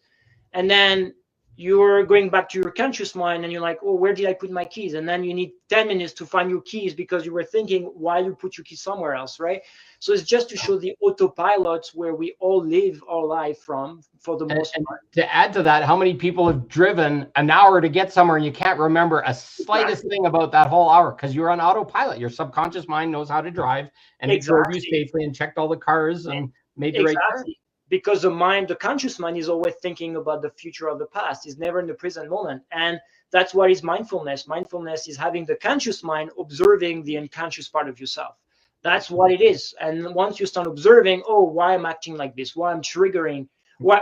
and then you're going back to your conscious mind and you're like, oh, where did I put my keys? And then you need 10 minutes to find your keys because you were thinking why you put your keys somewhere else, right? So it's just to show the autopilots where we all live our life from, for the most part. And to add to that, how many people have driven an hour to get somewhere and you can't remember a slightest thing about that whole hour because you're on autopilot? Your subconscious mind knows how to drive, and it drove you safely and checked all the cars and made the right turn. Because the conscious mind is always thinking about the future or the past. It's never in the present moment. And that's what is mindfulness. Mindfulness is having the conscious mind observing the unconscious part of yourself. That's what it is. And once you start observing, oh, why I'm acting like this, why I'm triggering, why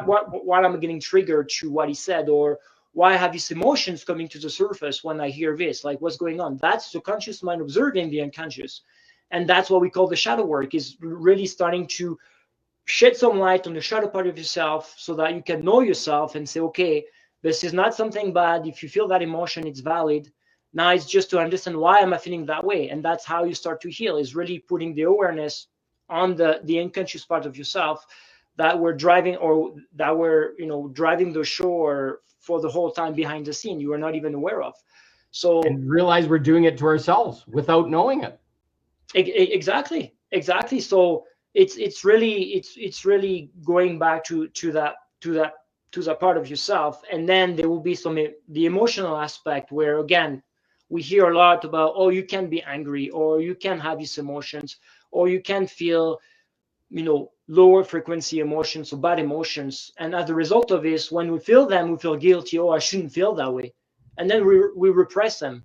I'm getting triggered to what he said, or why I have these emotions coming to the surface when I hear this, like what's going on? That's the conscious mind observing the unconscious. And that's what we call the shadow work, is really starting to shed some light on the shadow part of yourself so that you can know yourself and say, okay, this is not something bad. If you feel that emotion, it's valid. Now it's just to understand, why am I feeling that way? And that's how you start to heal, is really putting the awareness on the unconscious part of yourself that we're driving, or that we're, driving the show, or for the whole time behind the scene, you are not even aware of. So, and realize we're doing it to ourselves without knowing it. Exactly. So it's really going back to that part of yourself. And then there will be the emotional aspect, where again we hear a lot about, oh, you can be angry, or you can have these emotions, or you can feel lower frequency emotions or bad emotions. And as a result of this, when we feel them, we feel guilty. Oh, I shouldn't feel that way. And then we repress them.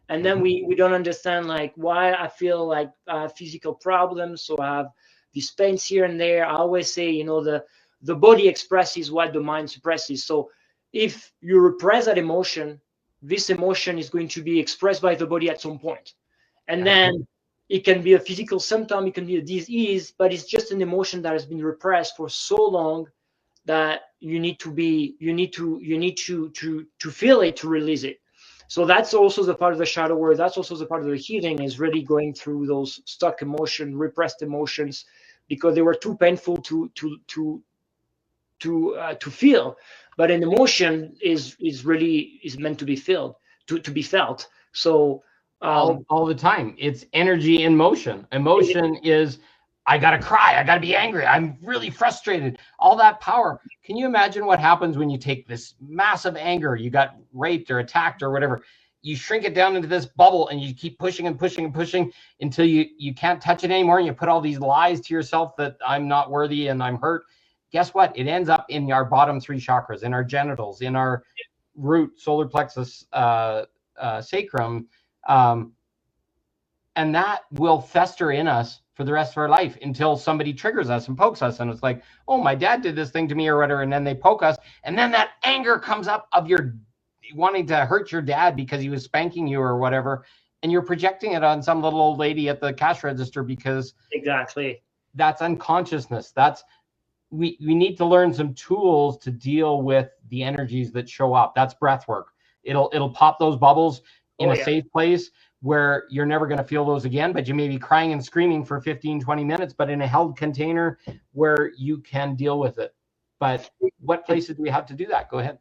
And then we don't understand, like, why I feel like I have physical problems, so I have these pains here and there. I always say, the body expresses what the mind suppresses. So if you repress that emotion, this emotion is going to be expressed by the body at some point. And then it can be a physical symptom, it can be a disease, but it's just an emotion that has been repressed for so long that you need to feel it, to release it. So that's also the part of the shadow work. That's also the part of the healing, is really going through those stuck emotion, repressed emotions, because they were too painful to feel. But an emotion is meant to be felt, to be felt. So all the time, it's energy in motion. Emotion is, I gotta cry, I gotta be angry, I'm really frustrated, all that power. Can you imagine what happens when you take this massive anger, you got raped or attacked or whatever, you shrink it down into this bubble and you keep pushing and pushing and pushing until you can't touch it anymore, and you put all these lies to yourself that I'm not worthy and I'm hurt. Guess what? It ends up in our bottom three chakras, in our genitals, in our root, solar plexus, sacrum, and that will fester in us for the rest of our life until somebody triggers us and pokes us, and it's like, oh, my dad did this thing to me or whatever, and then they poke us, and then that anger comes up of your wanting to hurt your dad because he was spanking you or whatever, and you're projecting it on some little old lady at the cash register, because exactly, that's unconsciousness. That's we need to learn some tools to deal with the energies that show up. That's breath work. It'll pop those bubbles in a safe place where you're never going to feel those again, but you may be crying and screaming for 15-20 minutes, but in a held container where you can deal with it. But what places do we have to do that? Go ahead.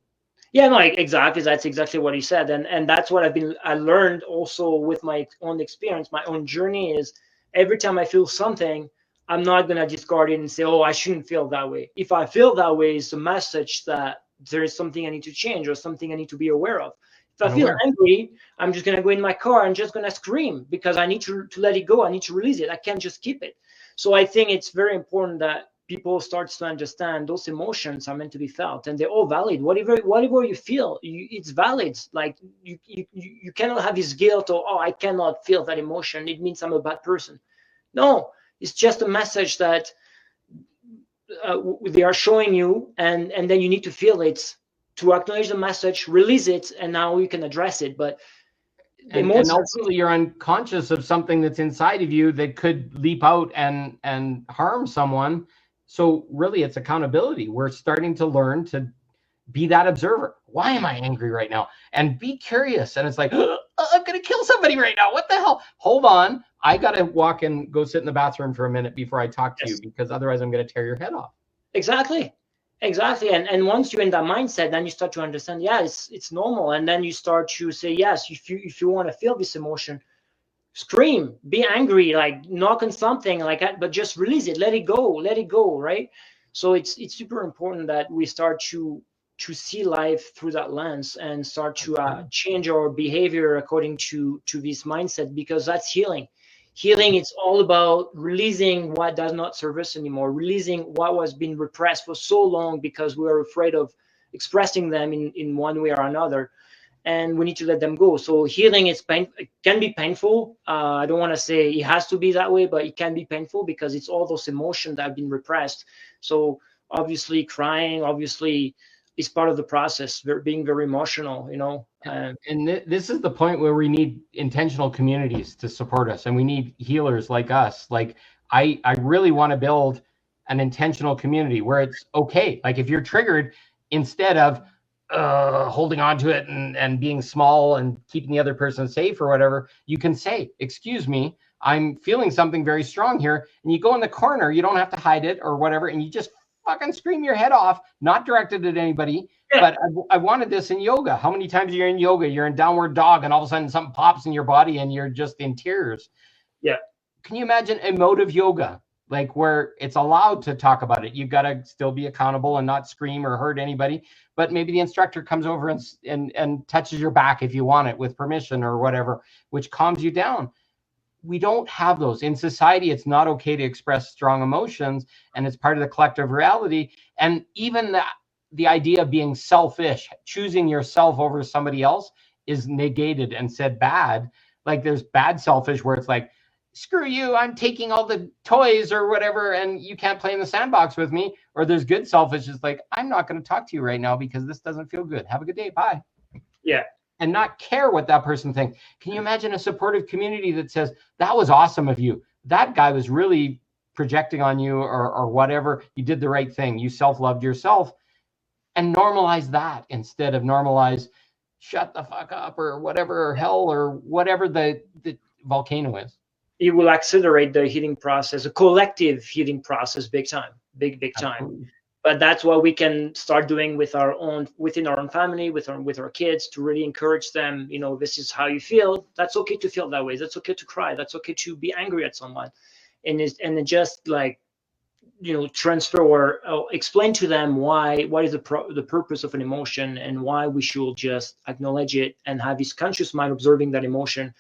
Yeah, no, exactly. That's exactly what he said, and that's what I learned also with my own experience, my own journey is every time I feel something, I'm not gonna discard it and say, oh, I shouldn't feel that way. If I feel that way, it's a message that there is something I need to change or something I need to be aware of. If I And feel aware. angry, I'm just gonna go in my car and just gonna scream because I need to let it go. I need to release it. I can't just keep it. So I think it's very important that people start to understand those emotions are meant to be felt and they're all valid. Whatever you feel, it's valid. Like you cannot have this guilt or, oh, I cannot feel that emotion, it means I'm a bad person. No, it's just a message that they are showing you, and then you need to feel it to acknowledge the message, release it, and now you can address it. But the And emotions, ultimately you're unconscious of something that's inside of you that could leap out and harm someone. So really it's accountability. We're starting to learn to be that observer. Why am I angry right now? And be curious. And it's like, oh, I'm going to kill somebody right now. What the hell? Hold on. I got to walk and go sit in the bathroom for a minute before I talk to you, yes, because otherwise I'm going to tear your head off. exactly. Exactly. And once you're in that mindset, then you start to understand, yeah, it's normal. And then you start to say, yes, if you want to feel this emotion, scream, be angry, like knock on something like that, but just release it, let it go, right? So it's super important that we start to see life through that lens and start to Absolutely. change our behavior according to this mindset, because that's healing. Healing, it's all about releasing what does not serve us anymore, releasing what was being repressed for so long because we are afraid of expressing them in one way or another, and we need to let them go. So healing is it can be painful. I don't want to say it has to be that way, but it can be painful because it's all those emotions that have been repressed. So obviously, crying obviously is part of the process. Being very emotional, And this is the point where we need intentional communities to support us, and we need healers like us. Like I really want to build an intentional community where it's okay. Like if you're triggered, instead of holding on to it and being small and keeping the other person safe or whatever, you can say, excuse me, I'm feeling something very strong here. And you go in the corner, you don't have to hide it or whatever, and you just fucking scream your head off, not directed at anybody. yeah, But I wanted this in yoga. How many times you're in yoga, you're in downward dog, and all of a sudden something pops in your body and you're just in tears? yeah, Can you imagine emotive yoga? Like where it's allowed to talk about it. You got to still be accountable and not scream or hurt anybody. But maybe the instructor comes over and touches your back if you want it with permission or whatever, which calms you down. We don't have those in society. It's not okay to express strong emotions, and it's part of the collective reality. And even the idea of being selfish, choosing yourself over somebody else, is negated and said bad. Like there's bad selfish where it's like, screw you, I'm taking all the toys or whatever, and you can't play in the sandbox with me. Or there's good selfish, is like, I'm not going to talk to you right now because this doesn't feel good. Have a good day. Bye. yeah. And not care what that person thinks. Can you imagine a supportive community that says, that was awesome of you. That guy was really projecting on you or whatever. You did the right thing. You self-loved yourself, and normalize that instead of normalize shut the fuck up or whatever, or hell or whatever the volcano is. It will accelerate the healing process, a collective healing process, big time, big time. Absolutely. But that's what we can start doing with our own, within our own family, with our kids, to really encourage them. This is how you feel. That's okay to feel that way. That's okay to cry. That's okay to be angry at someone, and just like, transfer or explain to them what is the purpose of an emotion, and why we should just acknowledge it and have this conscious mind observing that emotion,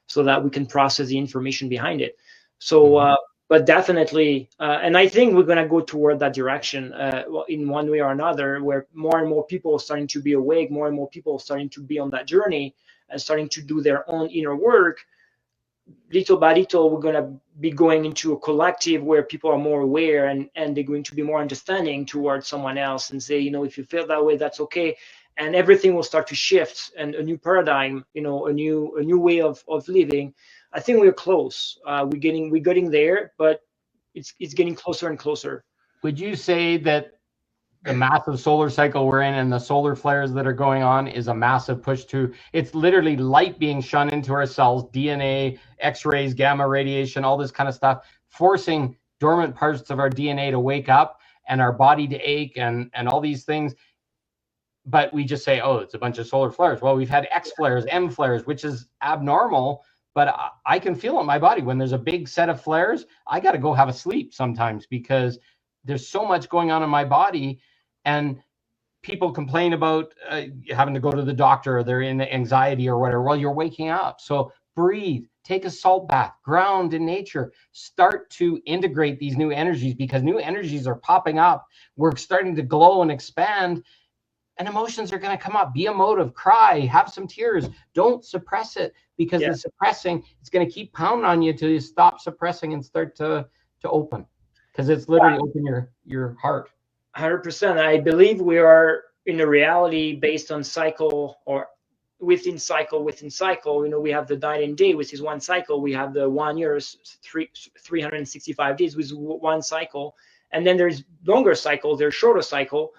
so that we can process the information behind it. So, Mm-hmm. but definitely, and I think we're going to go toward that direction, in one way or another, where more and more people are starting to be awake, more and more people are starting to be on that journey and starting to do their own inner work. Little by little, we're going to be going into a collective where people are more aware, and they're going to be more understanding towards someone else, and say, if you feel that way, that's okay. And everything will start to shift, and a new paradigm, a new way of living. I think we're close. We're getting there, but it's getting closer and closer. Would you say that the massive solar cycle we're in and the solar flares that are going on is a massive push to, it's literally light being shone into our cells, DNA, x-rays, gamma radiation, all this kind of stuff, forcing dormant parts of our DNA to wake up and our body to ache and all these things. but we just say, oh, it's a bunch of solar flares. Well, we've had X flares, M flares, which is abnormal, but I can feel it in my body. When there's a big set of flares, I got to go have a sleep sometimes because there's so much going on in my body. And people complain about having to go to the doctor, or they're in anxiety or whatever. Well, you're waking up. So breathe, take a salt bath, ground in nature, start to integrate these new energies, because new energies are popping up. We're starting to glow and expand, and emotions are going to come up. Be emotive, cry, have some tears. Don't suppress it, because the suppressing, it's going to keep pounding on you till you stop suppressing and start to open, because it's literally open your heart. 100%. I believe we are in a reality based on cycle, or within cycle within cycle. You know, we have the night and day, which is one cycle. We have the 1 year, 365 days, with one cycle. And then there's longer cycles, there's shorter cycle.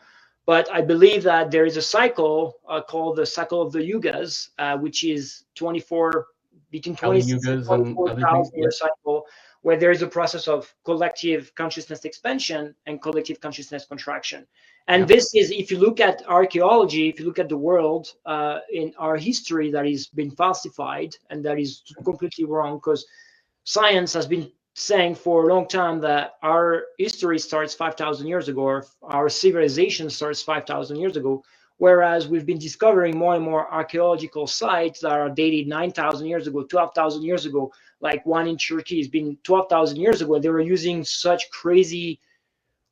But I believe that there is a cycle called the cycle of the yugas, which is 24, between 26 and 24,000 year cycle, where there is a process of collective consciousness expansion and collective consciousness contraction. And this is, if you look at archaeology, if you look at the world in our history, that is been falsified, and that is completely wrong, because science has been saying for a long time that our history starts 5,000 years ago, or our civilization starts 5,000 years ago, whereas we've been discovering more and more archaeological sites that are dated 9,000 years ago, 12,000 years ago. Like one in Turkey has been 12,000 years ago. They were using such crazy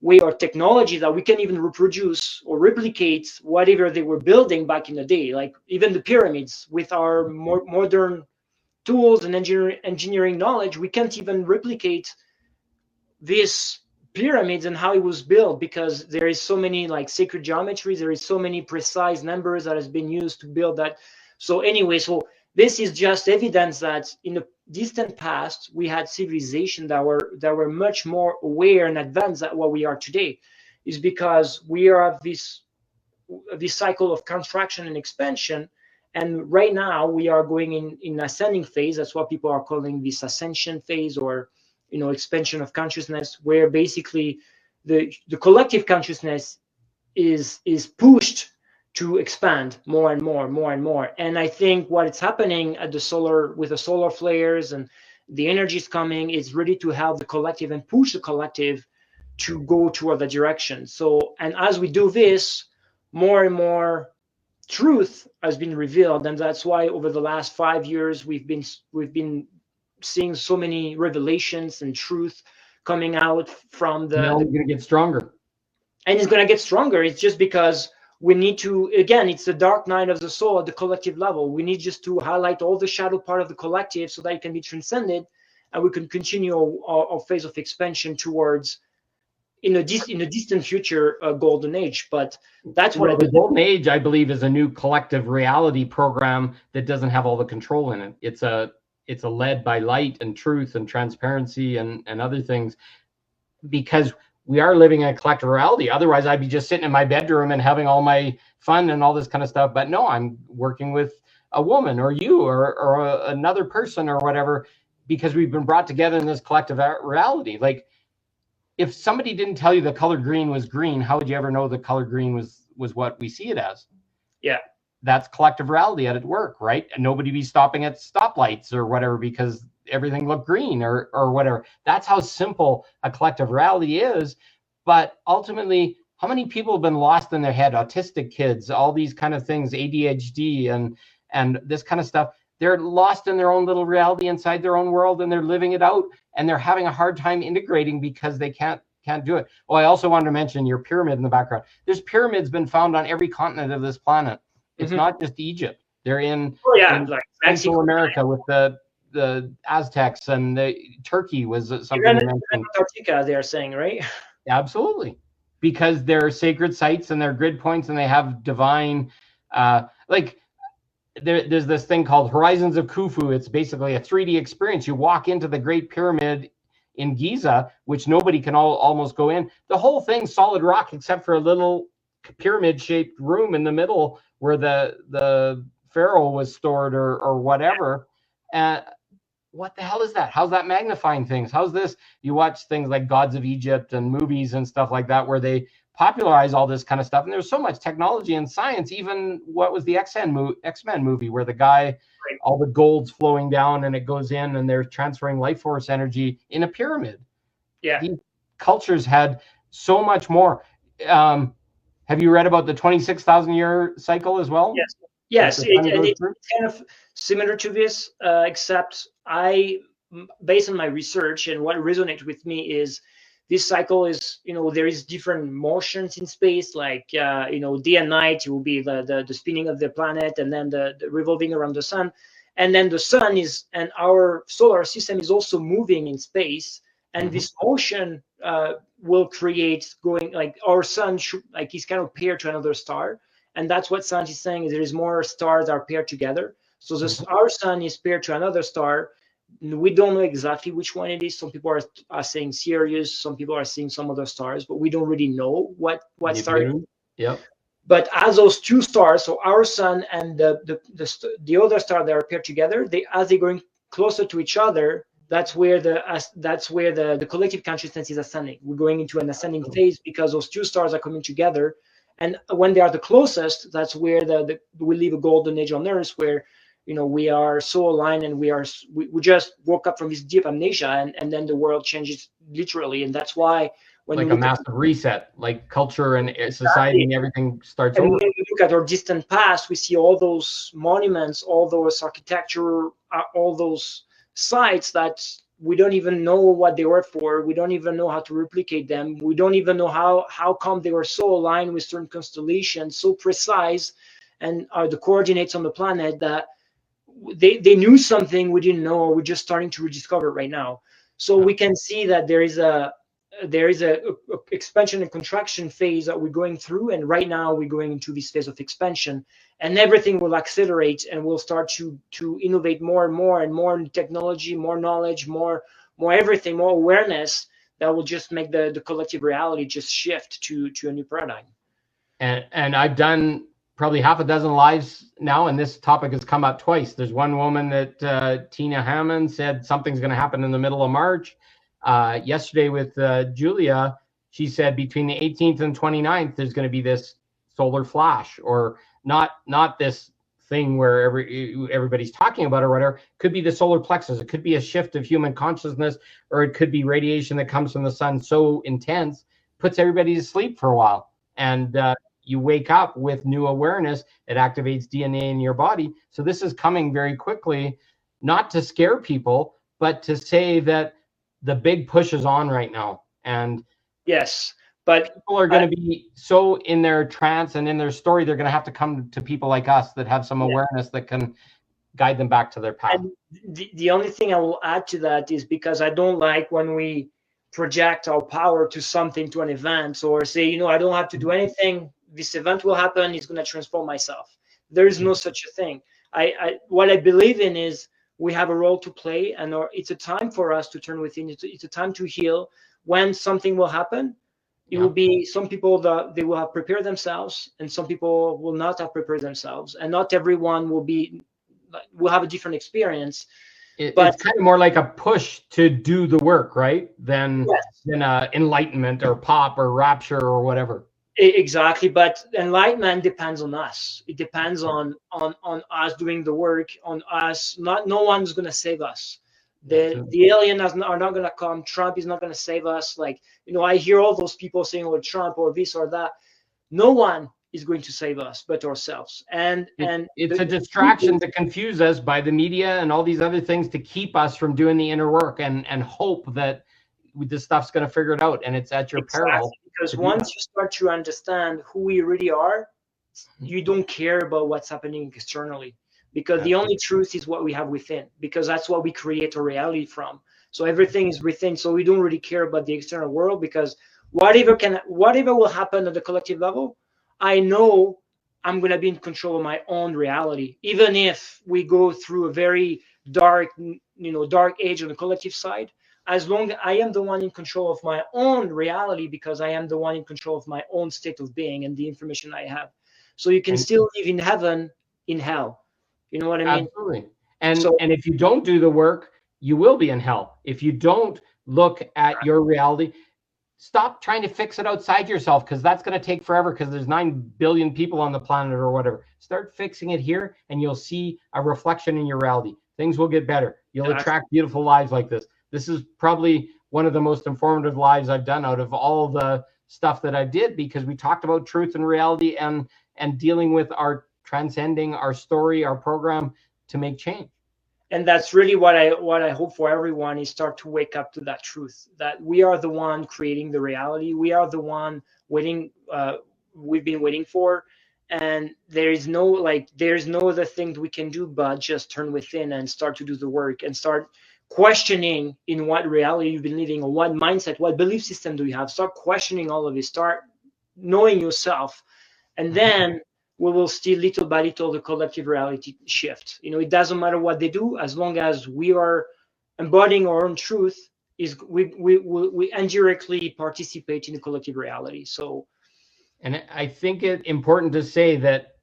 way or technology that we can't even reproduce or replicate whatever they were building back in the day. Like even the pyramids, with our more modern tools and engineering knowledge, we can't even replicate this pyramids and how it was built, because there is so many like sacred geometries, there is so many precise numbers that has been used to build that. So anyway, so this is just evidence that in the distant past we had civilization that were much more aware and advanced than what we are today. Is because we are this cycle of contraction and expansion. And right now we are going in ascending phase. That's what people are calling this ascension phase, or expansion of consciousness, where basically the collective consciousness is pushed to expand more and more. And I think what is happening at with the solar flares and the energies coming is ready to help the collective and push the collective to go toward the direction. So, and as we do this, more and more truth has been revealed, and that's why over the last 5 years we've been seeing so many revelations and truth coming out from the. Now it's going to get stronger, and it's going to get stronger. It's just because we need to, again, it's the dark night of the soul at the collective level. We need just to highlight all the shadow part of the collective so that it can be transcended, and we can continue our phase of expansion towards in a distant future, a golden age. But that's what the golden age, I believe, is a new collective reality program that doesn't have all the control in it. It's a led by light and truth and transparency and other things, because we are living in a collective reality. Otherwise, I'd be just sitting in my bedroom and having all my fun and all this kind of stuff. But no, I'm working with a woman or you or another person or whatever, because we've been brought together in this collective reality. Like, if somebody didn't tell you the color green was green, how would you ever know the color green was what we see it as? Yeah. That's collective reality at work, right? And nobody be stopping at stoplights or whatever because everything looked green or whatever. That's how simple a collective reality is. But ultimately, how many people have been lost in their head? Autistic kids, all these kind of things, ADHD and this kind of stuff. They're lost in their own little reality inside their own world, and they're living it out, and they're having a hard time integrating because they can't do it. Oh, I also wanted to mention your pyramid in the background. There's pyramids been found on every continent of this planet. It's not just Egypt. They're in Central America with the Aztecs, and Turkey was something you mentioned. Antarctica, they're saying, right? Absolutely, because they're sacred sites and they're grid points, and they have divine, there's this thing called Horizons of Khufu. It's basically a 3D experience. You walk into the Great Pyramid in Giza, which nobody can almost go in. The whole thing's solid rock except for a little pyramid-shaped room in the middle where the pharaoh was stored or whatever. What the hell is that? How's that magnifying things? How's this? You watch things like Gods of Egypt and movies and stuff like that, where they popularize all this kind of stuff. And there's so much technology and science. Even what was the X-Men movie where the guy, all the gold's flowing down and it goes in and they're transferring life force energy in a pyramid. Yeah. These cultures had so much more. Have you read about the 26,000 year cycle as well? Yes. Yes, it's kind of similar to this, except based on my research and what resonates with me is this cycle is, there is different motions in space, like, day and night. It will be the spinning of the planet and then the revolving around the sun. And then the sun and our solar system is also moving in space. And this motion will create going, like our sun, is kind of paired to another star. And that's what science is saying, is there is more stars that are paired together. So our sun is paired to another star. We don't know exactly which one it is. Some people are saying Sirius, some people are saying some other stars, but we don't really know what star it is. Yep. But as those two stars, so our sun and the other star that are paired together, as they're going closer to each other, that's where the collective consciousness is ascending. We're going into an ascending phase because those two stars are coming together. And when they are the closest, that's where we live a golden age on Earth, where we are so aligned, and we just woke up from this deep amnesia, and then the world changes literally. And that's why when like a massive reset, like culture and society and everything starts over. When we look at our distant past, we see all those monuments, all those architecture, all those sites that we don't even know what they were for. We don't even know how to replicate them. We don't even know how come they were so aligned with certain constellations, so precise, and are the coordinates on the planet that they knew something we didn't know, or we're just starting to rediscover right now. So we can see that there is a expansion and contraction phase that we're going through, and right now we're going into this phase of expansion, and everything will accelerate, and we'll start to innovate more and more in technology, more knowledge, more everything, more awareness that will just make the collective reality just shift to a new paradigm. And I've done probably half a dozen lives now, and this topic has come up twice. There's one woman that Tina Hammond said something's going to happen in the middle of March. Yesterday with Julia, she said between the 18th and 29th, there's going to be this solar flash, or not this thing where everybody's talking about or whatever. Could be the solar plexus. It could be a shift of human consciousness, or it could be radiation that comes from the sun so intense, puts everybody to sleep for a while. And you wake up with new awareness. It activates DNA in your body. So this is coming very quickly, not to scare people, but to say that the big push is on right now. And yes, but people are going to be so in their trance and in their story, they're going to have to come to people like us that have some awareness that can guide them back to their path. And the only thing I will add to that is, because I don't like when we project our power to something, to an event, or say, I don't have to do anything. This event will happen. It's going to transform myself. There is no such a thing. What I believe in is we have a role to play, and it's a time for us to turn within. It's a time to heal. When something will happen, it will be some people that they will have prepared themselves, and some people will not have prepared themselves, and not everyone will have a different experience. It's kind of more like a push to do the work, right? Than enlightenment or pop or rapture or whatever. Exactly, but enlightenment depends on us. It depends on us doing the work, on us. No one's going to save us. The aliens are not going to come. Trump is not going to save us. Like, I hear all those people saying, "Oh, Trump," or this or that. No one is going to save us but ourselves. And it's a distraction to confuse us by the media and all these other things to keep us from doing the inner work and hope that this stuff's going to figure it out, and it's at your peril. Because once you start to understand who we really are, you don't care about what's happening externally, because the only truth is what we have within, because that's what we create our reality from. So everything is within. So we don't really care about the external world, because whatever will happen at the collective level, I know I'm going to be in control of my own reality. Even if we go through a very dark age on the collective side, as long as I am the one in control of my own reality, because I am the one in control of my own state of being and the information I have. So you can still live in heaven, in hell. You know what I mean? Absolutely. And if you don't do the work, you will be in hell. If you don't look at your reality, stop trying to fix it outside yourself, because that's going to take forever, because there's 9 billion people on the planet or whatever. Start fixing it here, and you'll see a reflection in your reality. Things will get better. You'll attract beautiful lives like this. This is probably one of the most informative lives I've done out of all the stuff that I did, because we talked about truth and reality and dealing with our transcending our story, our program to make change. And that's really what I hope for everyone, is start to wake up to that truth, that we are the one creating the reality. We are the one waiting, we've been waiting for, and there's no other thing we can do but just turn within and start to do the work and start questioning in what reality you've been living, or what mindset, what belief system do you have. Start questioning all of it, start knowing yourself, and then we will see little by little the collective reality shift. It doesn't matter what they do, as long as we are embodying our own truth, we indirectly participate in the collective reality. So, and I think it's important to say that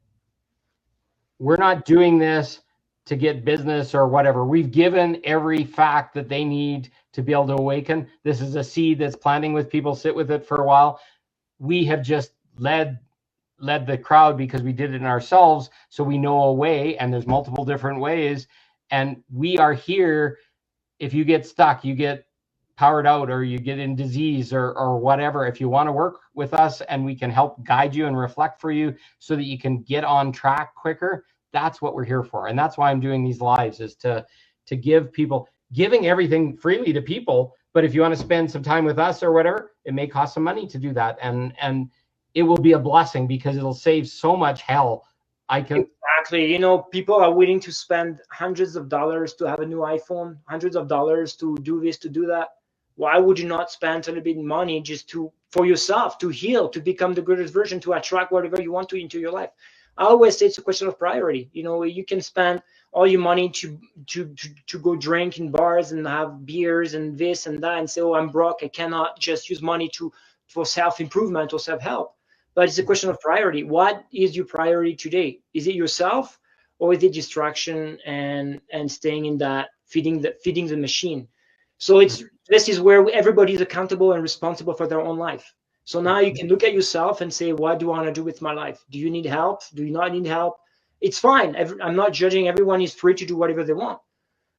we're not doing this to get business or whatever. We've given every fact that they need to be able to awaken. This is a seed that's planting with people, sit with it for a while. We have just led the crowd because we did it in ourselves, so we know a way, and there's multiple different ways, and we are here. If you get stuck, you get powered out, or you get in disease or whatever, if you want to work with us and we can help guide you and reflect for you so that you can get on track quicker, that's what we're here for. And that's why I'm doing these lives, is to give people, giving everything freely to people. But if you want to spend some time with us or whatever, it may cost some money to do that, and it will be a blessing, because it'll save so much hell. Exactly. People are willing to spend hundreds of dollars to have a new iPhone, hundreds of dollars to do this, to do that. Why would you not spend a little bit of money just for yourself, to heal, to become the greatest version, to attract whatever you want to into your life? I always say it's a question of priority. You can spend all your money to go drink in bars and have beers and this and that, and say, oh, I'm broke, I cannot just use money for self-improvement or self-help. But it's a question of priority. What is your priority today? Is it yourself, or is it distraction and staying in that, feeding the machine? So this is where everybody is accountable and responsible for their own life. So now you can look at yourself and say, what do I want to do with my life? Do you need help? Do you not need help? It's fine. I'm not judging. Everyone is free to do whatever they want.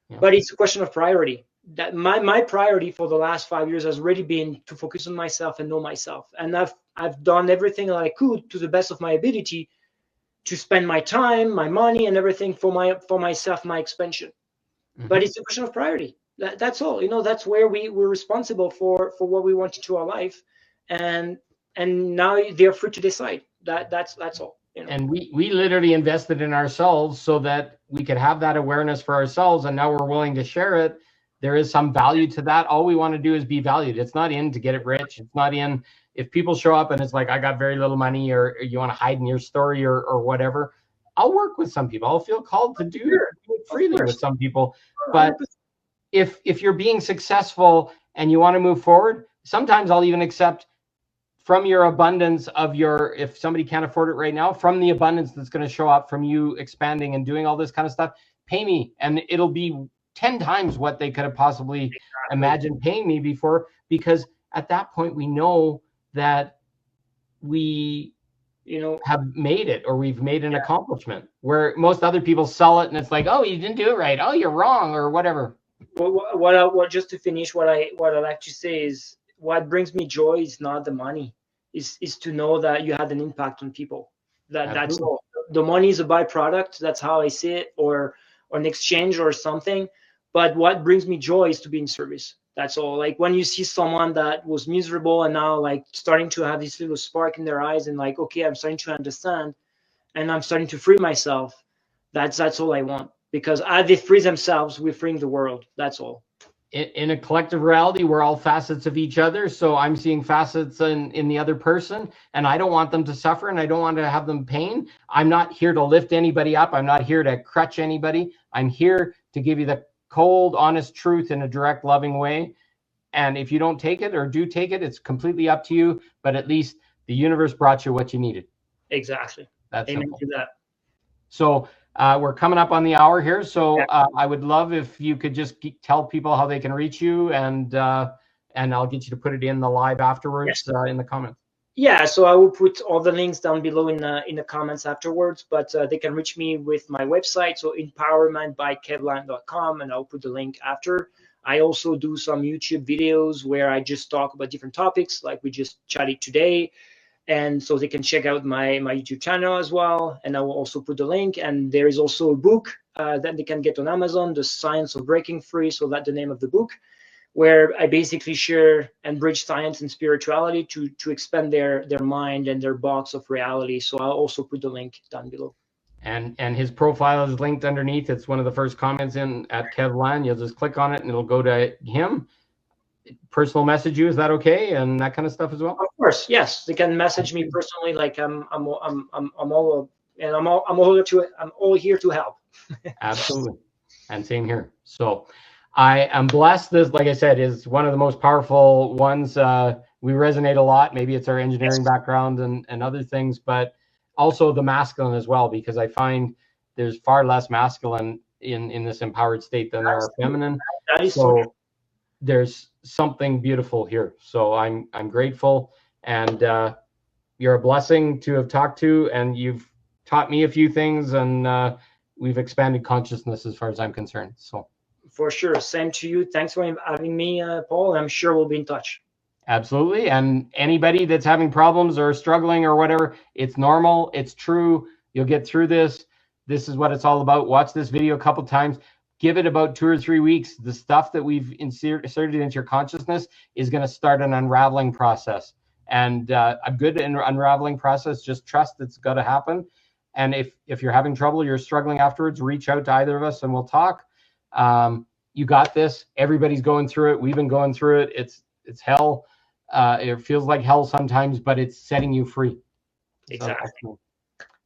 Yeah. But it's a question of priority. That my priority for the last 5 years has really been to focus on myself and know myself. And I've done everything that I could to the best of my ability to spend my time, my money, and everything for myself, my expansion. Mm-hmm. But it's a question of priority. That's all. That's where we're responsible for what we want into our life, and now they're free to decide. That's all. And we literally invested in ourselves so that we could have that awareness for ourselves, and now we're willing to share it. There is some value to that. All we want to do is be valued. It's not in to get it rich. It's not in if people show up and it's like, I got very little money, or you want to hide in your story or whatever. I'll work with some people. I'll feel called to do it freely with some people. But if you're being successful and you want to move forward, sometimes I'll even accept from your abundance of if somebody can't afford it right now, from the abundance that's going to show up from you expanding and doing all this kind of stuff, pay me. And it'll be 10 times what they could have possibly imagined paying me before, because at that point we know that we have made it, or we've made an accomplishment, where most other people sell it and it's like, oh, you didn't do it right, oh, you're wrong, or whatever. What just to finish, what I like to say is, what brings me joy is not the money, is to know that you had an impact on people. That's all. The money is a byproduct. That's how I see it, or an exchange or something. But what brings me joy is to be in service. That's all. Like when you see someone that was miserable and now like starting to have this little spark in their eyes and like, okay, I'm starting to understand and I'm starting to free myself. That's all I want, because as they free themselves, we're freeing the world. That's all. In a collective reality, we're all facets of each other. So I'm seeing facets in the other person, and I don't want them to suffer, and I don't want to have them pain. I'm not here to lift anybody up. I'm not here to crutch anybody. I'm here to give you the cold, honest truth in a direct, loving way. And if you don't take it or do take it, it's completely up to you. But at least the universe brought you what you needed. Exactly. That's amen simple. to that. So we're coming up on the hour here. So I would love if you could just tell people how they can reach you and and I'll get you to put it in the live afterwards. Yes. In the comments. Yeah, so I will put all the links down below in the comments afterwards, but they can reach me with my website, so InPowermentByKevlan.com, and I'll put the link after. I also do some YouTube videos where I just talk about different topics, like we just chatted today, and so they can check out my YouTube channel as well, and I will also put the link. And there is also a book that they can get on Amazon, The Science of Breaking Free, so that's the name of the book, where I basically share and bridge science and spirituality to expand their mind and their box of reality. So I'll also put the link down below. And his profile is linked underneath. It's one of the first comments in at Kevlan. You'll just click on it and it'll go to him. Personal message you, is that okay? And that kind of stuff as well? Of course, yes. They can message me personally. Like I'm all here to help. Absolutely. And same here. So I am blessed. This, like I said, is one of the most powerful ones. We resonate a lot. Maybe it's our engineering background and other things, but also the masculine as well, because I find there's far less masculine in this empowered state than there are feminine. That is so there's something beautiful here. So I'm grateful, and you're a blessing to have talked to, and you've taught me a few things, and we've expanded consciousness as far as I'm concerned. So for sure. Same to you. Thanks for having me, Paul. I'm sure we'll be in touch. Absolutely. And anybody that's having problems or struggling or whatever, it's normal. It's true. You'll get through this. This is what it's all about. Watch this video a couple times. Give it about 2 or 3 weeks. The stuff that we've inserted into your consciousness is going to start an unraveling process. And a good unraveling process, just trust it's got to happen. And if you're having trouble, you're struggling afterwards, reach out to either of us and we'll talk. You got this. Everybody's going through it. We've been going through it. It's hell. It feels like hell sometimes, but it's setting you free. Exactly.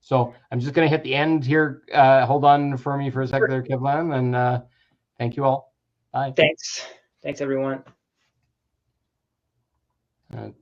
So I'm just going to hit the end here. Hold on for me for a second there, Kevlan, and thank you all. Bye. Thanks. Thanks, everyone. Okay.